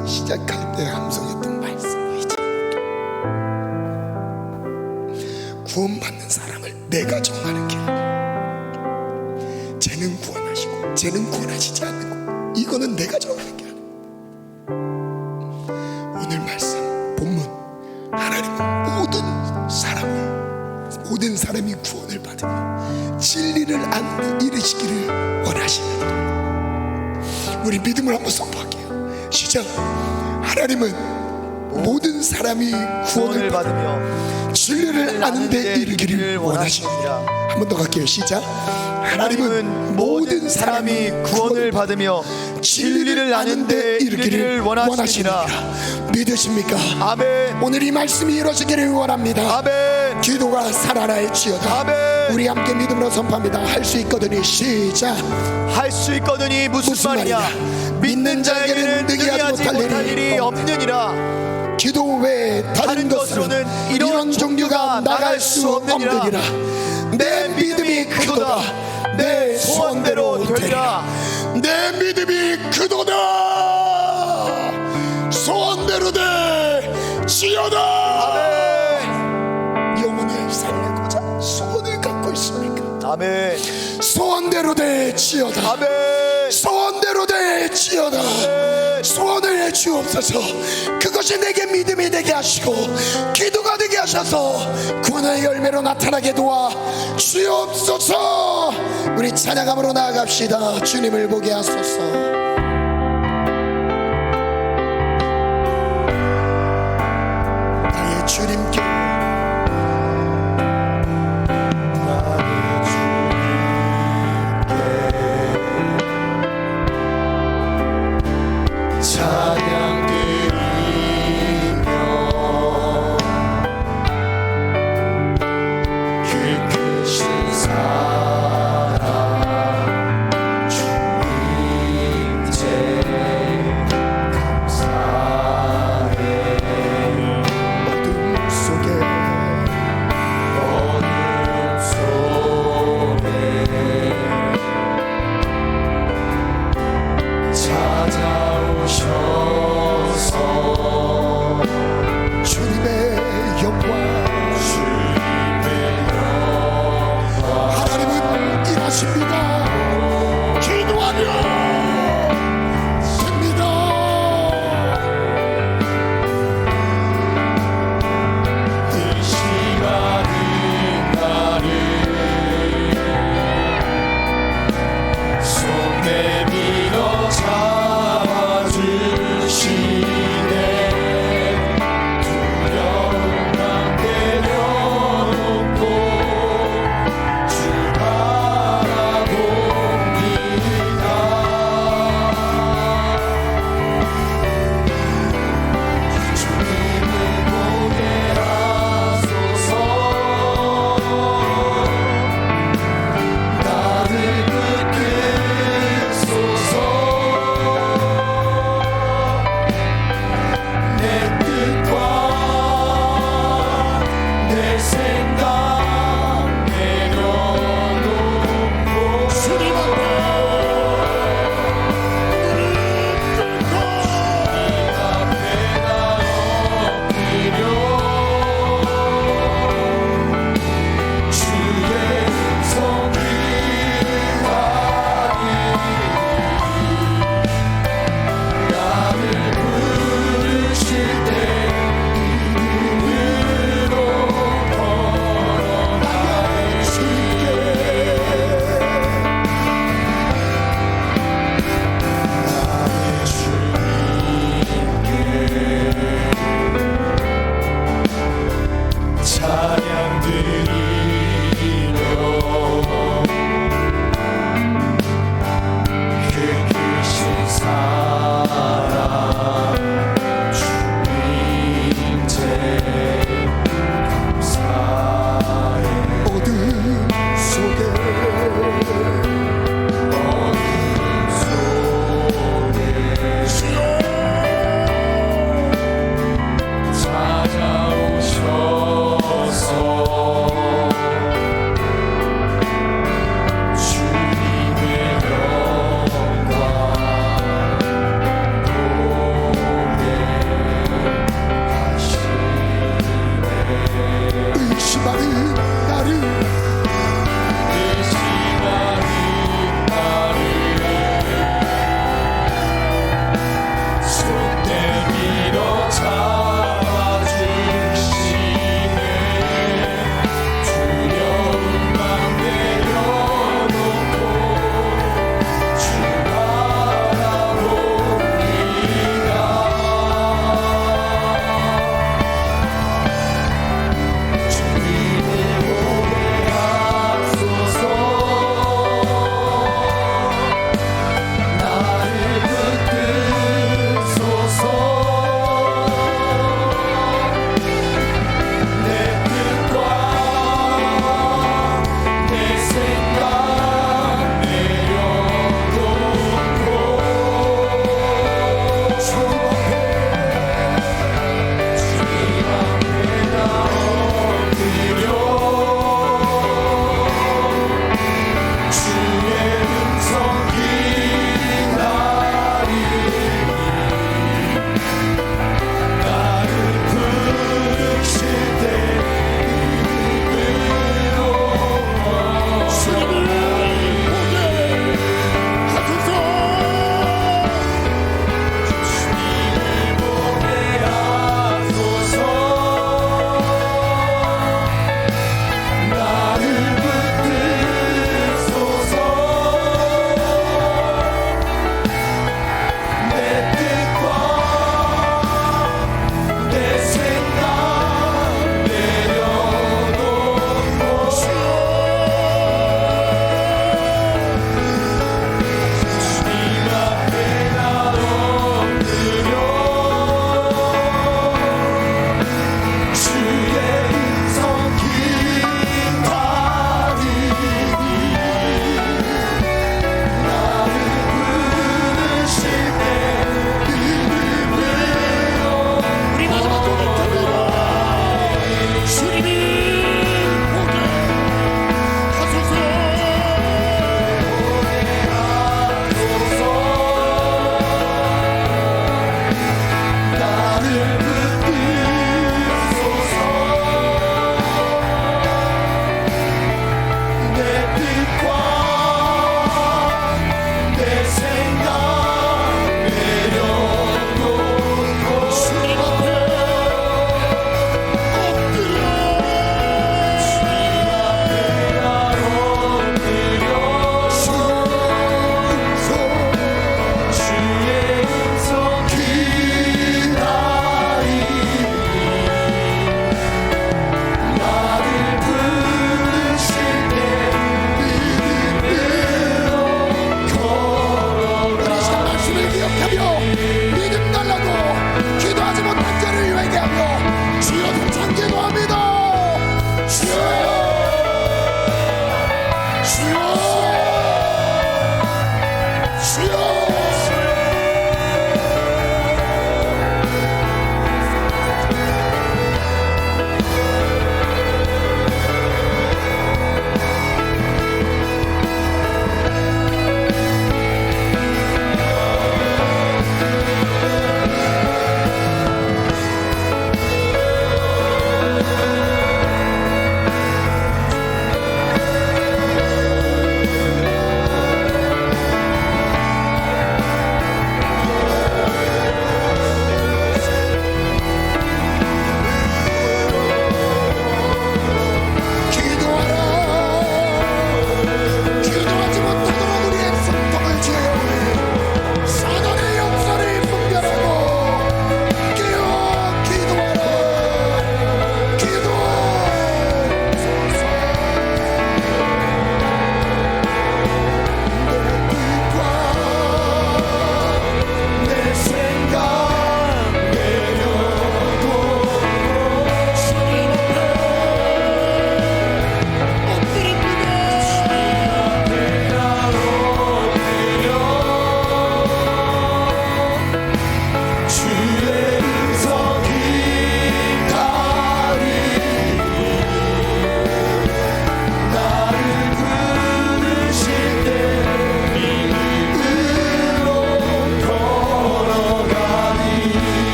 Speaker 1: 우리 시작할 때 함성했던 말씀 잊지 말게. 구원받는 사람을 내가 정하는 게 아니라 쟤는 구원하시고 쟤는 구원하시지 않는 거, 이거는 내가 정하는 게 아니라 오늘 말씀 본문 하나님은 모든 사람이 구원을 받으며 진리를 안에 이르시기를 원하시느니라. 우리 믿음을 한번 선포할게요. 시작. 하나님은 모든 사람이 구원을 받으며 진리를 아는 데 이르기를 원하시느니라. 한 번 더 갈게요. 시작. 하나님은 모든 사람이 구원을 받으며 진리를 아는 데 이르기를 원하시니라. 믿으십니까? 아멘. 오늘 이 말씀이 이루어지기를 원합니다. 아멘. 기도가 살아날지어다. 아멘. 우리 함께 믿음으로 선포합니다. 할 수 있거든요. 시작. 할 수 있거든요. 무슨 말이냐? 믿는 자에게는 능히하지 못할 일이 없느니라. 기도 외에 다른 것으로는 이런 종류가 나갈 수 없느니라. 내 믿음이 크도다. 내 소원대로 되리라. 내 믿음이 크도다. 소원대로 되지어다. 아멘. 영혼을 살리고자 소원을 갖고 있습니까? 아멘. 소원대로 되지어다. 아멘. 소원대로 되지어다. 아멘. 소원을 주옵소서. 그것이 내게 믿음이 되게 하시고 기도가 되게 하셔서 구원의 열매로 나타나게 도와 주옵소서. 우리 찬양함으로 나아갑시다. 주님을 보게 하소서. 나의 주님께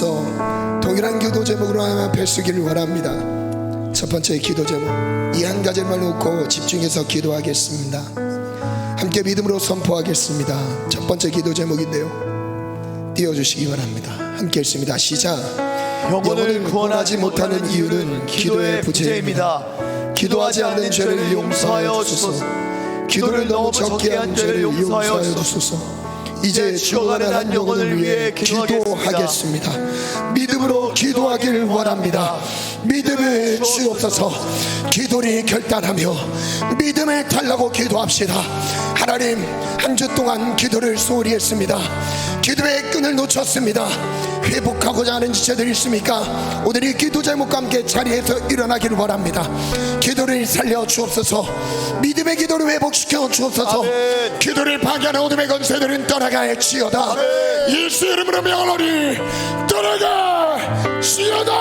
Speaker 1: 주옵소서. 동일한 기도 제목으로 하나님 앞에 쓰기를 원합니다. 첫 번째 기도 제목, 이 한 가지만 놓고 집중해서 기도하겠습니다. 함께 믿음으로 선포하겠습니다. 첫 번째 기도 제목인데요, 띄워주시기 바랍니다. 함께 읽습니다. 시작.
Speaker 2: 영혼을 구원하지 못하는 이유는 기도의 부재입니다. 기도하지 않는 죄를 용서하여 주소서. 기도를 너무 적게 한 죄를 용서하여 주소서.
Speaker 1: 이제 죽어가는 한 영혼을 위해 기도하겠습니다. 믿음으로 기도하길 원합니다. 믿음을 주옵소서. 기도를 결단하며 믿음을 달라고 기도합시다. 하나님, 한 주 동안 기도를 소홀히 했습니다. 기도의 끈을 놓쳤습니다. 회복하고자 하는 지체들이 있습니까? 오늘 이 기도 제목과 함께 자리에서 일어나기를 원합니다. 기도를 살려 주옵소서. 믿음의 기도를 회복시켜 주옵소서.
Speaker 2: 아멘.
Speaker 1: 기도를 파괴하는 어둠의 권세들은 떠나갈지어다. 예수 이름으로 명하노니 떠나갈지어다.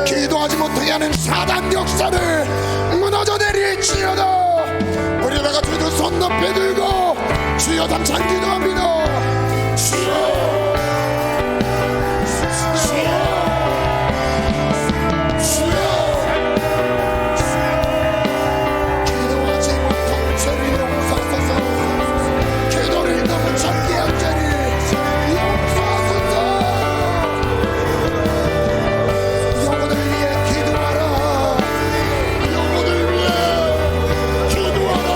Speaker 1: 기도하지 못하게 하는 사단 역사를 무너져 내릴지어다. 우리 다 같이 손 높이 들고 주여 담창 기도합니다. 주여, 기도하지 못한 죄를 용서하소서. 기도를 너무 적게 한 죄를 용서하소서. 영혼을 위해 기도하라. 영혼을 위해 기도하라.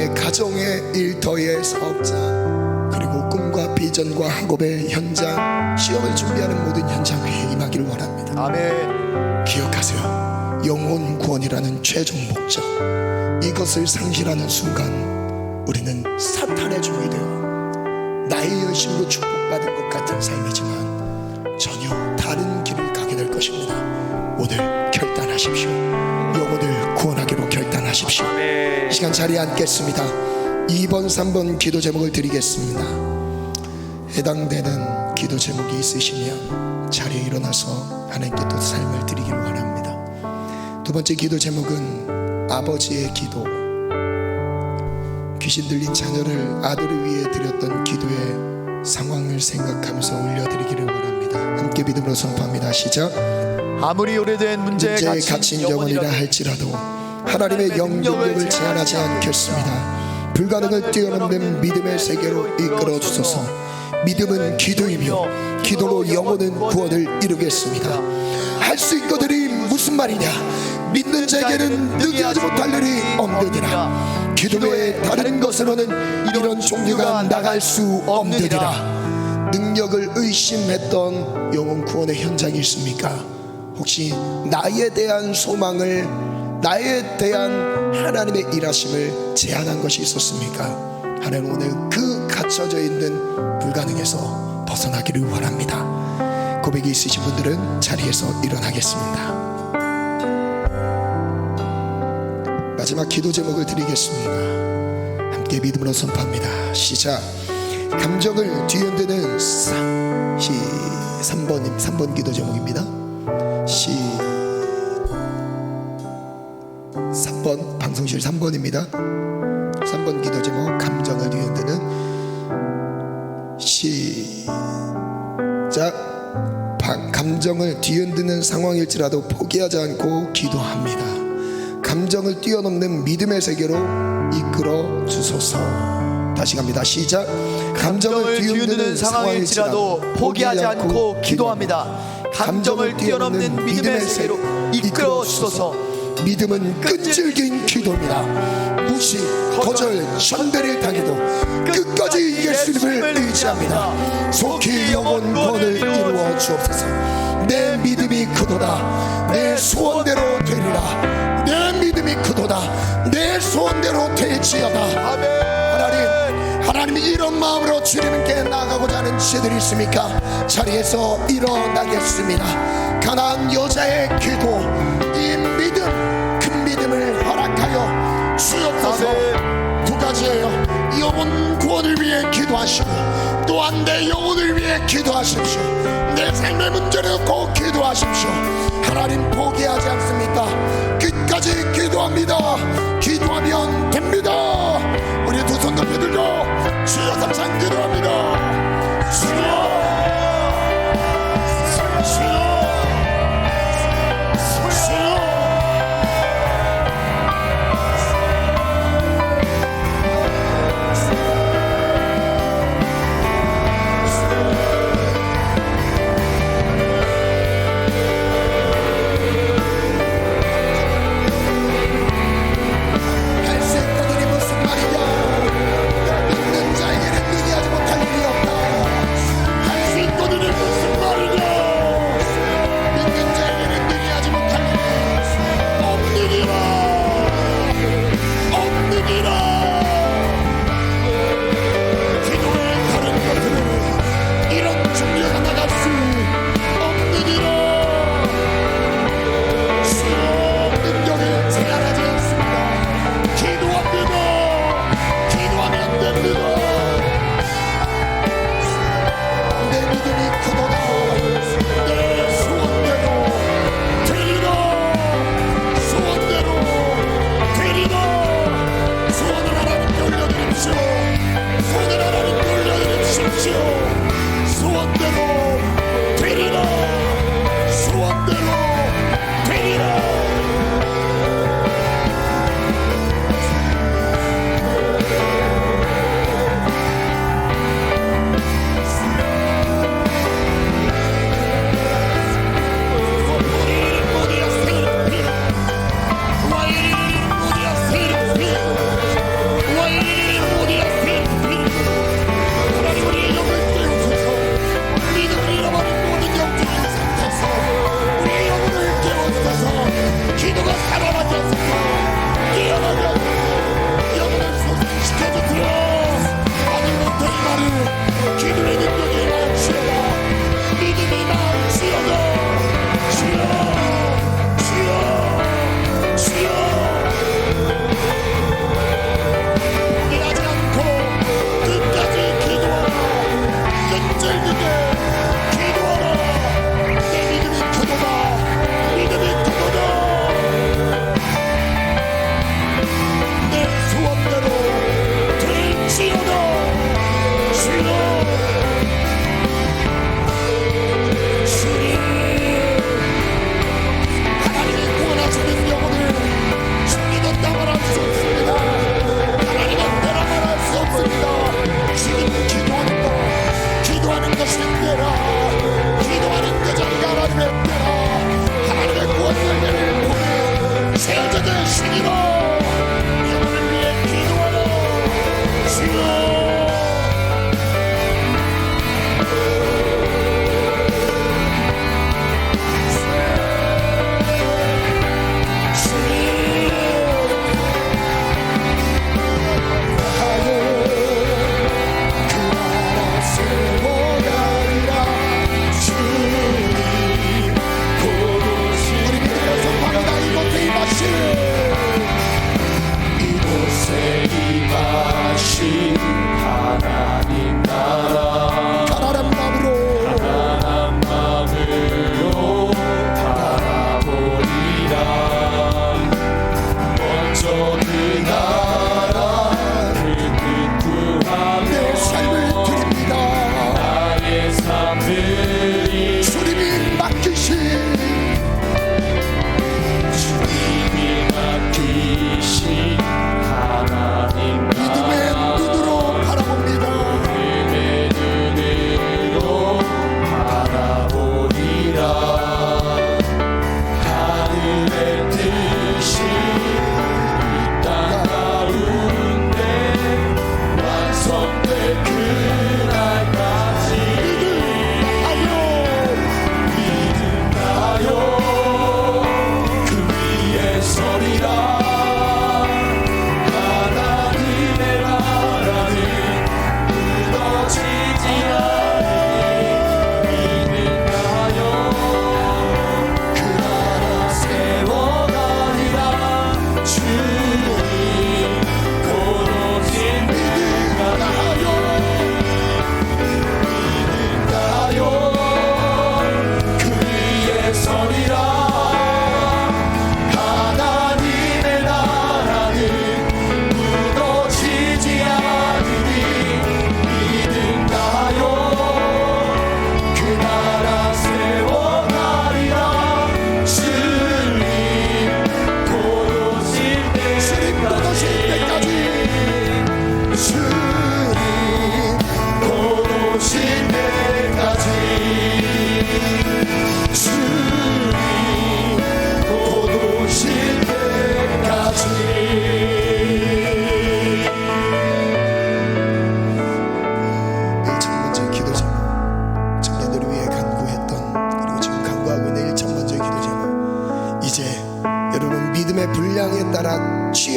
Speaker 1: 내 가정의 일터의 사업자, 그리고 꿈과 비전과 학업의 현장, 시험을 준비하는 모든 현장 위에 임하기를 원합니다.
Speaker 2: 아멘.
Speaker 1: 기억하세요. 영혼 구원이라는 최종 목적, 이것을 상실하는 순간 우리는 사탄의 종이 되어 나의 열심으로 축복받은 것 같은 삶이지만 전혀 다른 길을 가게 될 것입니다. 오늘 결단하십시오. 영혼을 구원하기로 결단하십시오. 이 시간 자리에 앉겠습니다. 2번 3번 기도 제목을 드리겠습니다. 해당되는 기도 제목이 있으시면 자리에 일어나서 하나님께 또 삶을 드리기를 원합니다. 두 번째 기도 제목은 아버지의 기도. 귀신 들린 자녀를 아들을 위해 드렸던 기도의 상황을 생각하면서 올려드리기를 원합니다. 함께 믿음으로 선포합니다. 시작.
Speaker 2: 아무리 오래된 문제에
Speaker 1: 갇힌 영혼이라 할지라도 하나님의 영능력을 제한하지 않겠습니다. 불가능을 뛰어넘는 믿음의 세계로 이끌어 주소서. 믿음은 기도이며 기도로 영혼은 구원을 이루겠습니다. 할 수 있거든이 무슨 말이냐? 믿는 자에게는 능히하지 못할 일이 없느니라. 기도 외에 다른 것으로는 이런 종류가 나갈 수 없느니라. 능력을 의심했던 영혼 구원의 현장이 있습니까? 혹시 나에 대한 소망을, 나에 대한 하나님의 일하심을 제한한 것이 있었습니까? 하나님 오늘 그 갇혀져 있는 불가능에서 벗어나기를 원합니다. 고백이 있으신 분들은 자리에서 일어나겠습니다. 마지막 기도 제목을 드리겠습니다. 함께 믿음으로 선포합니다. 시작. 감정을 뒤흔드는 3번 기도 제목입니다. 3번 방송실 3번입니다. 3번 기도 제목 감정을 뒤흔드는 시작. 감정을 뒤흔드는 상황일지라도 포기하지 않고 기도합니다. 감정을 뛰어넘는 믿음의 세계로 이끌어 주소서. 다시 갑니다. 시작. 감정을 뒤흔드는 상황일지라도 포기하지 않고 기도합니다.
Speaker 2: 감정을 뛰어넘는 믿음의 세계로 이끌어 주소서.
Speaker 1: 믿음은 끈질긴 기도입니다. 무시, 거절, 천대를 당해도 끝까지 예수님을 의지합니다. 속히 영혼 구원을 이루어 주옵소서. 내 믿음이 크도다. 내 소원대로 되리라. 내 믿음이 크도다. 내 소원대로 될지어다. 하나님이 이런 마음으로 주님께 나아가고자 하는 지체들이 있습니까? 자리에서 일어나겠습니다. 가난한 여자의 기도, 이 믿음, 큰 믿음을 허락하여 주옵소서. 두 가지예요. 영혼 구원을 위해 기도하시고 또한 내 영혼을 위해 기도하십시오. 내 삶의 문제를 꼭 기도하십시오. 하나님 포기하지 않습니다. 끝까지 기도합니다. 기도하면 됩니다. 우리 두 손 높이 들고 주여 삼창 기도합니다. 주여 할 수 있다.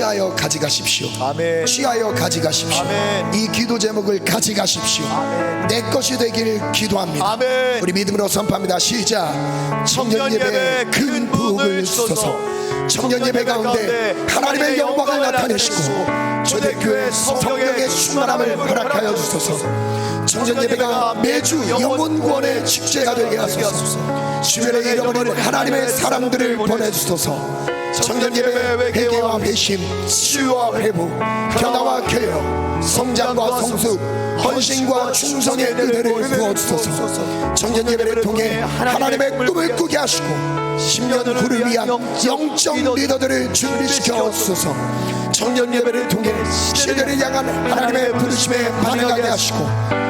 Speaker 1: 취하여 가져가십시오.
Speaker 2: 아멘.
Speaker 1: 취하여 가져가십시오.
Speaker 2: 아멘.
Speaker 1: 이 기도 제목을 가져가십시오.
Speaker 2: 아멘.
Speaker 1: 내 것이 되길 기도합니다.
Speaker 2: 아멘.
Speaker 1: 우리 믿음으로 선포합니다. 시작. 청년 예배에 큰 부흥을 주소서. 청년 예배 가운데 하나님의 영광을 나타내시고 초대교회 성령의 충만함을 허락하여 주소서. 청년 예배가 매주 영혼 구원의 축제가 되게 하소서. 주변에 잃어버린 하나님의 사람들을 보내주소서. 청년 예배 회개와 회심, 치유와 회복, 변화와 개혁, 성장과 성숙, 헌신과 충성의 은혜를 부어주소서. 청년 예배를 통해 하나님의 꿈을 꾸게 하시고 10년 후를 위한 영적 리더들을 준비시켜 주소서. 청년 예배를 통해 시대를 향한 하나님의 부르심에 반응하게 하시고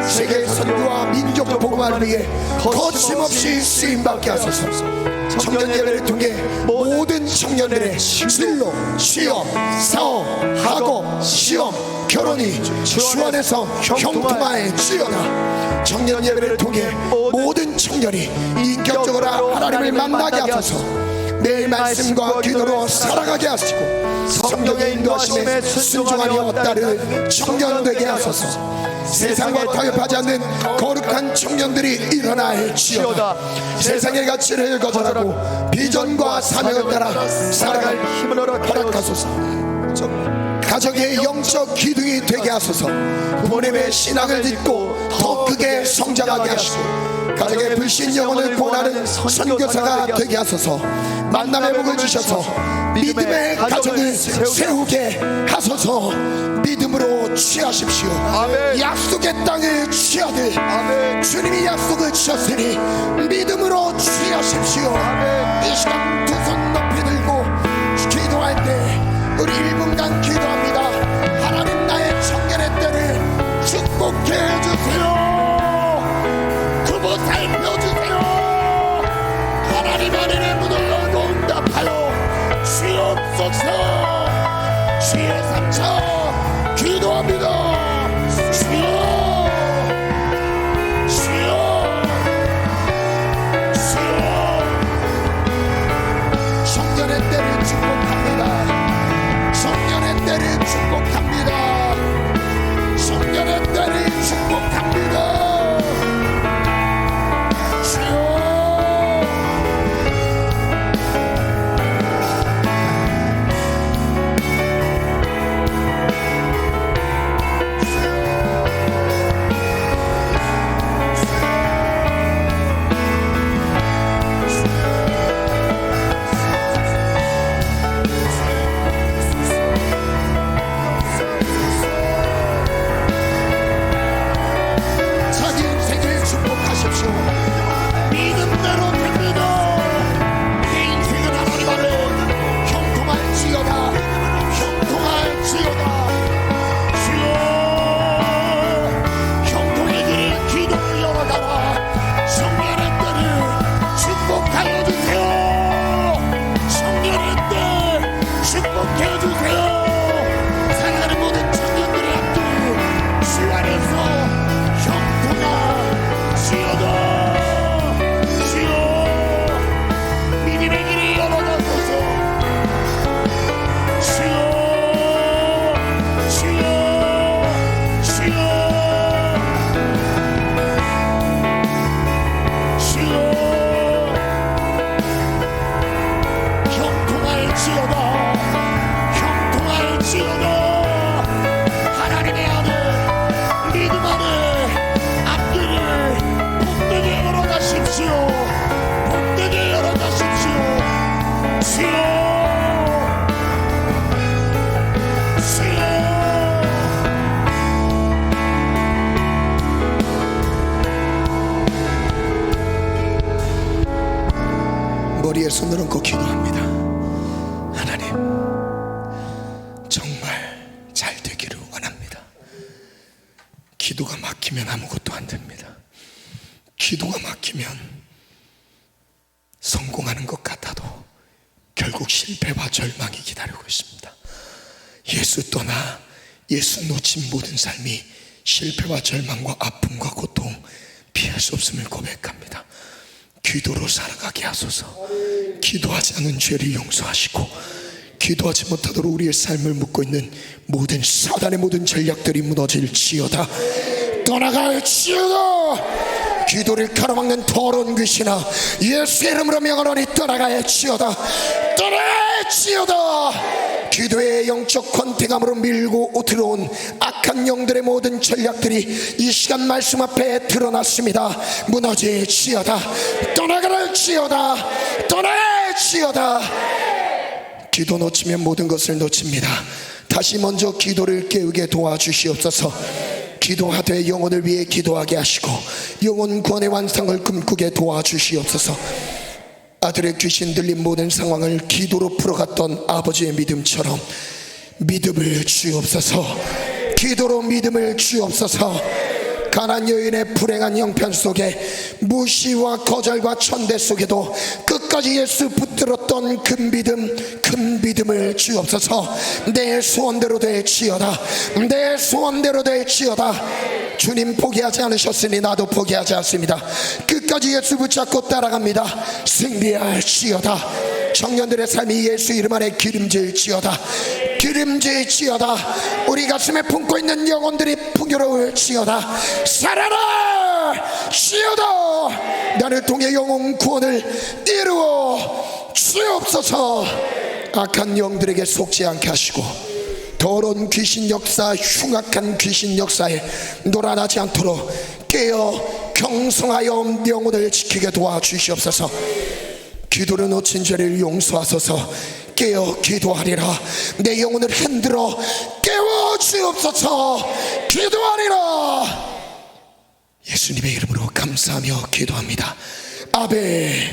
Speaker 1: 세계 선교와 민족 복음을 위해 거침없이 쓰임받게 하소서. 청년 예배를 통해 모든 청년들의 진로, 취업, 사업, 학업, 시험, 결혼이 주 안에서 형통하에 주여라. 청년 예배를 통해 모든 청년이 인격적으로 하나님을 만나게 하소서. 매일 말씀과 기도로 살아가게 하시고 성령의 인도하심에 순종하며 따르는 청년 되게 하소서. 세상과 타협하지 않는 거룩한 청년들이 일어나야 주여다. 세상의 가치를 거절하고 비전과 사명을 따라 살아갈 힘을 허락하소서. 가정의 영적 기둥이 되게 하소서. 부모님의 신앙을 듣고 더 크게 성장하게 하시고 가정의 불신 영혼을 구원하는 선교사가 되게 하소서. 만남의 복을 주셔서 믿음의 가정을 세우게 하소서. 믿음으로 취하십시오.
Speaker 2: 아멘.
Speaker 1: 약속의 땅을 취하되
Speaker 2: 아멘.
Speaker 1: 주님이 약속을 주셨으니 믿음으로 취하십시오.
Speaker 2: 아멘.
Speaker 1: 이 시간 두 손 높이 들고 기도할 때 우리 1분간 기도합니다. 하나님 나의 청년의 때를 축복해 주세요. 구보 살펴주세요. 하나님 안에 문을 열고 응답하여 주옵소서. 주의 삼차 기도합니다. 주여 주여 주여. 청년의 때를 축복합니다. 청년의 때를 축복합니다. 청년의 때를 축복합니다. 주여 머리에 손을 얹고 기도합니다. 하나님 정말 잘 되기를 원합니다. 기도가 막히면 아무것도 안 됩니다. 기도가 막히면 성공하는 것 같아도 결국 실패와 절망이 기다리고 있습니다. 예수 떠나 예수 놓친 모든 삶이 실패와 절망과 아픔과 고통 피할 수 없음을 고백합니다. 기도로 살아가게 하소서. 기도하지 않은 죄를 용서하시고 기도하지 못하도록 우리의 삶을 묶고 있는 모든 사단의 모든 전략들이 무너질지어다. 떠나갈지어다. 기도를 가로막는 더러운 귀신아, 예수의 이름으로 명하노니 떠나갈지어다. 떠나갈지어다. 기도의 영적 권태감으로 밀고 들어온 악한 영들의 모든 전략들이 이 시간 말씀 앞에 드러났습니다. 무너질지어다. 떠나갈지어다. 떠나갈지어다. 기도 놓치면 모든 것을 놓칩니다. 다시 먼저 기도를 깨우게 도와주시옵소서. 기도하되 영혼을 위해 기도하게 하시고 영혼 구원의 완성을 꿈꾸게 도와주시옵소서. 아들의 귀신 들린 모든 상황을 기도로 풀어갔던 아버지의 믿음처럼 믿음을 주옵소서. 기도로 믿음을 주옵소서. 가난 여인의 불행한 형편 속에 무시와 거절과 천대 속에도 끝까지 예수 붙들었던 큰 믿음을 주옵소서. 내 소원대로 될지어다. 내 소원대로 될지어다. 주님 포기하지 않으셨으니 나도 포기하지 않습니다. 끝까지 예수 붙잡고 따라갑니다. 승리할지어다. 청년들의 삶이 예수 이름 안에 기름질지어다. 기름질지어다. 우리 가슴에 품고 있는 영혼들이 풍요로울지어다. 살아라 지어다. 나를 통해 영혼 구원을 이루어 주옵소서. 악한 영들에게 속지 않게 하시고 더러운 귀신 역사, 흉악한 귀신 역사에 놀아나지 않도록 깨어 경성하여 영혼을 지키게 도와주시옵소서. 기도를 놓친 죄를 용서하소서. 깨어 기도하리라. 내 영혼을 흔들어 깨워 주옵소서. 기도하리라. 예수님의 이름으로 감사하며 기도합니다. 아멘.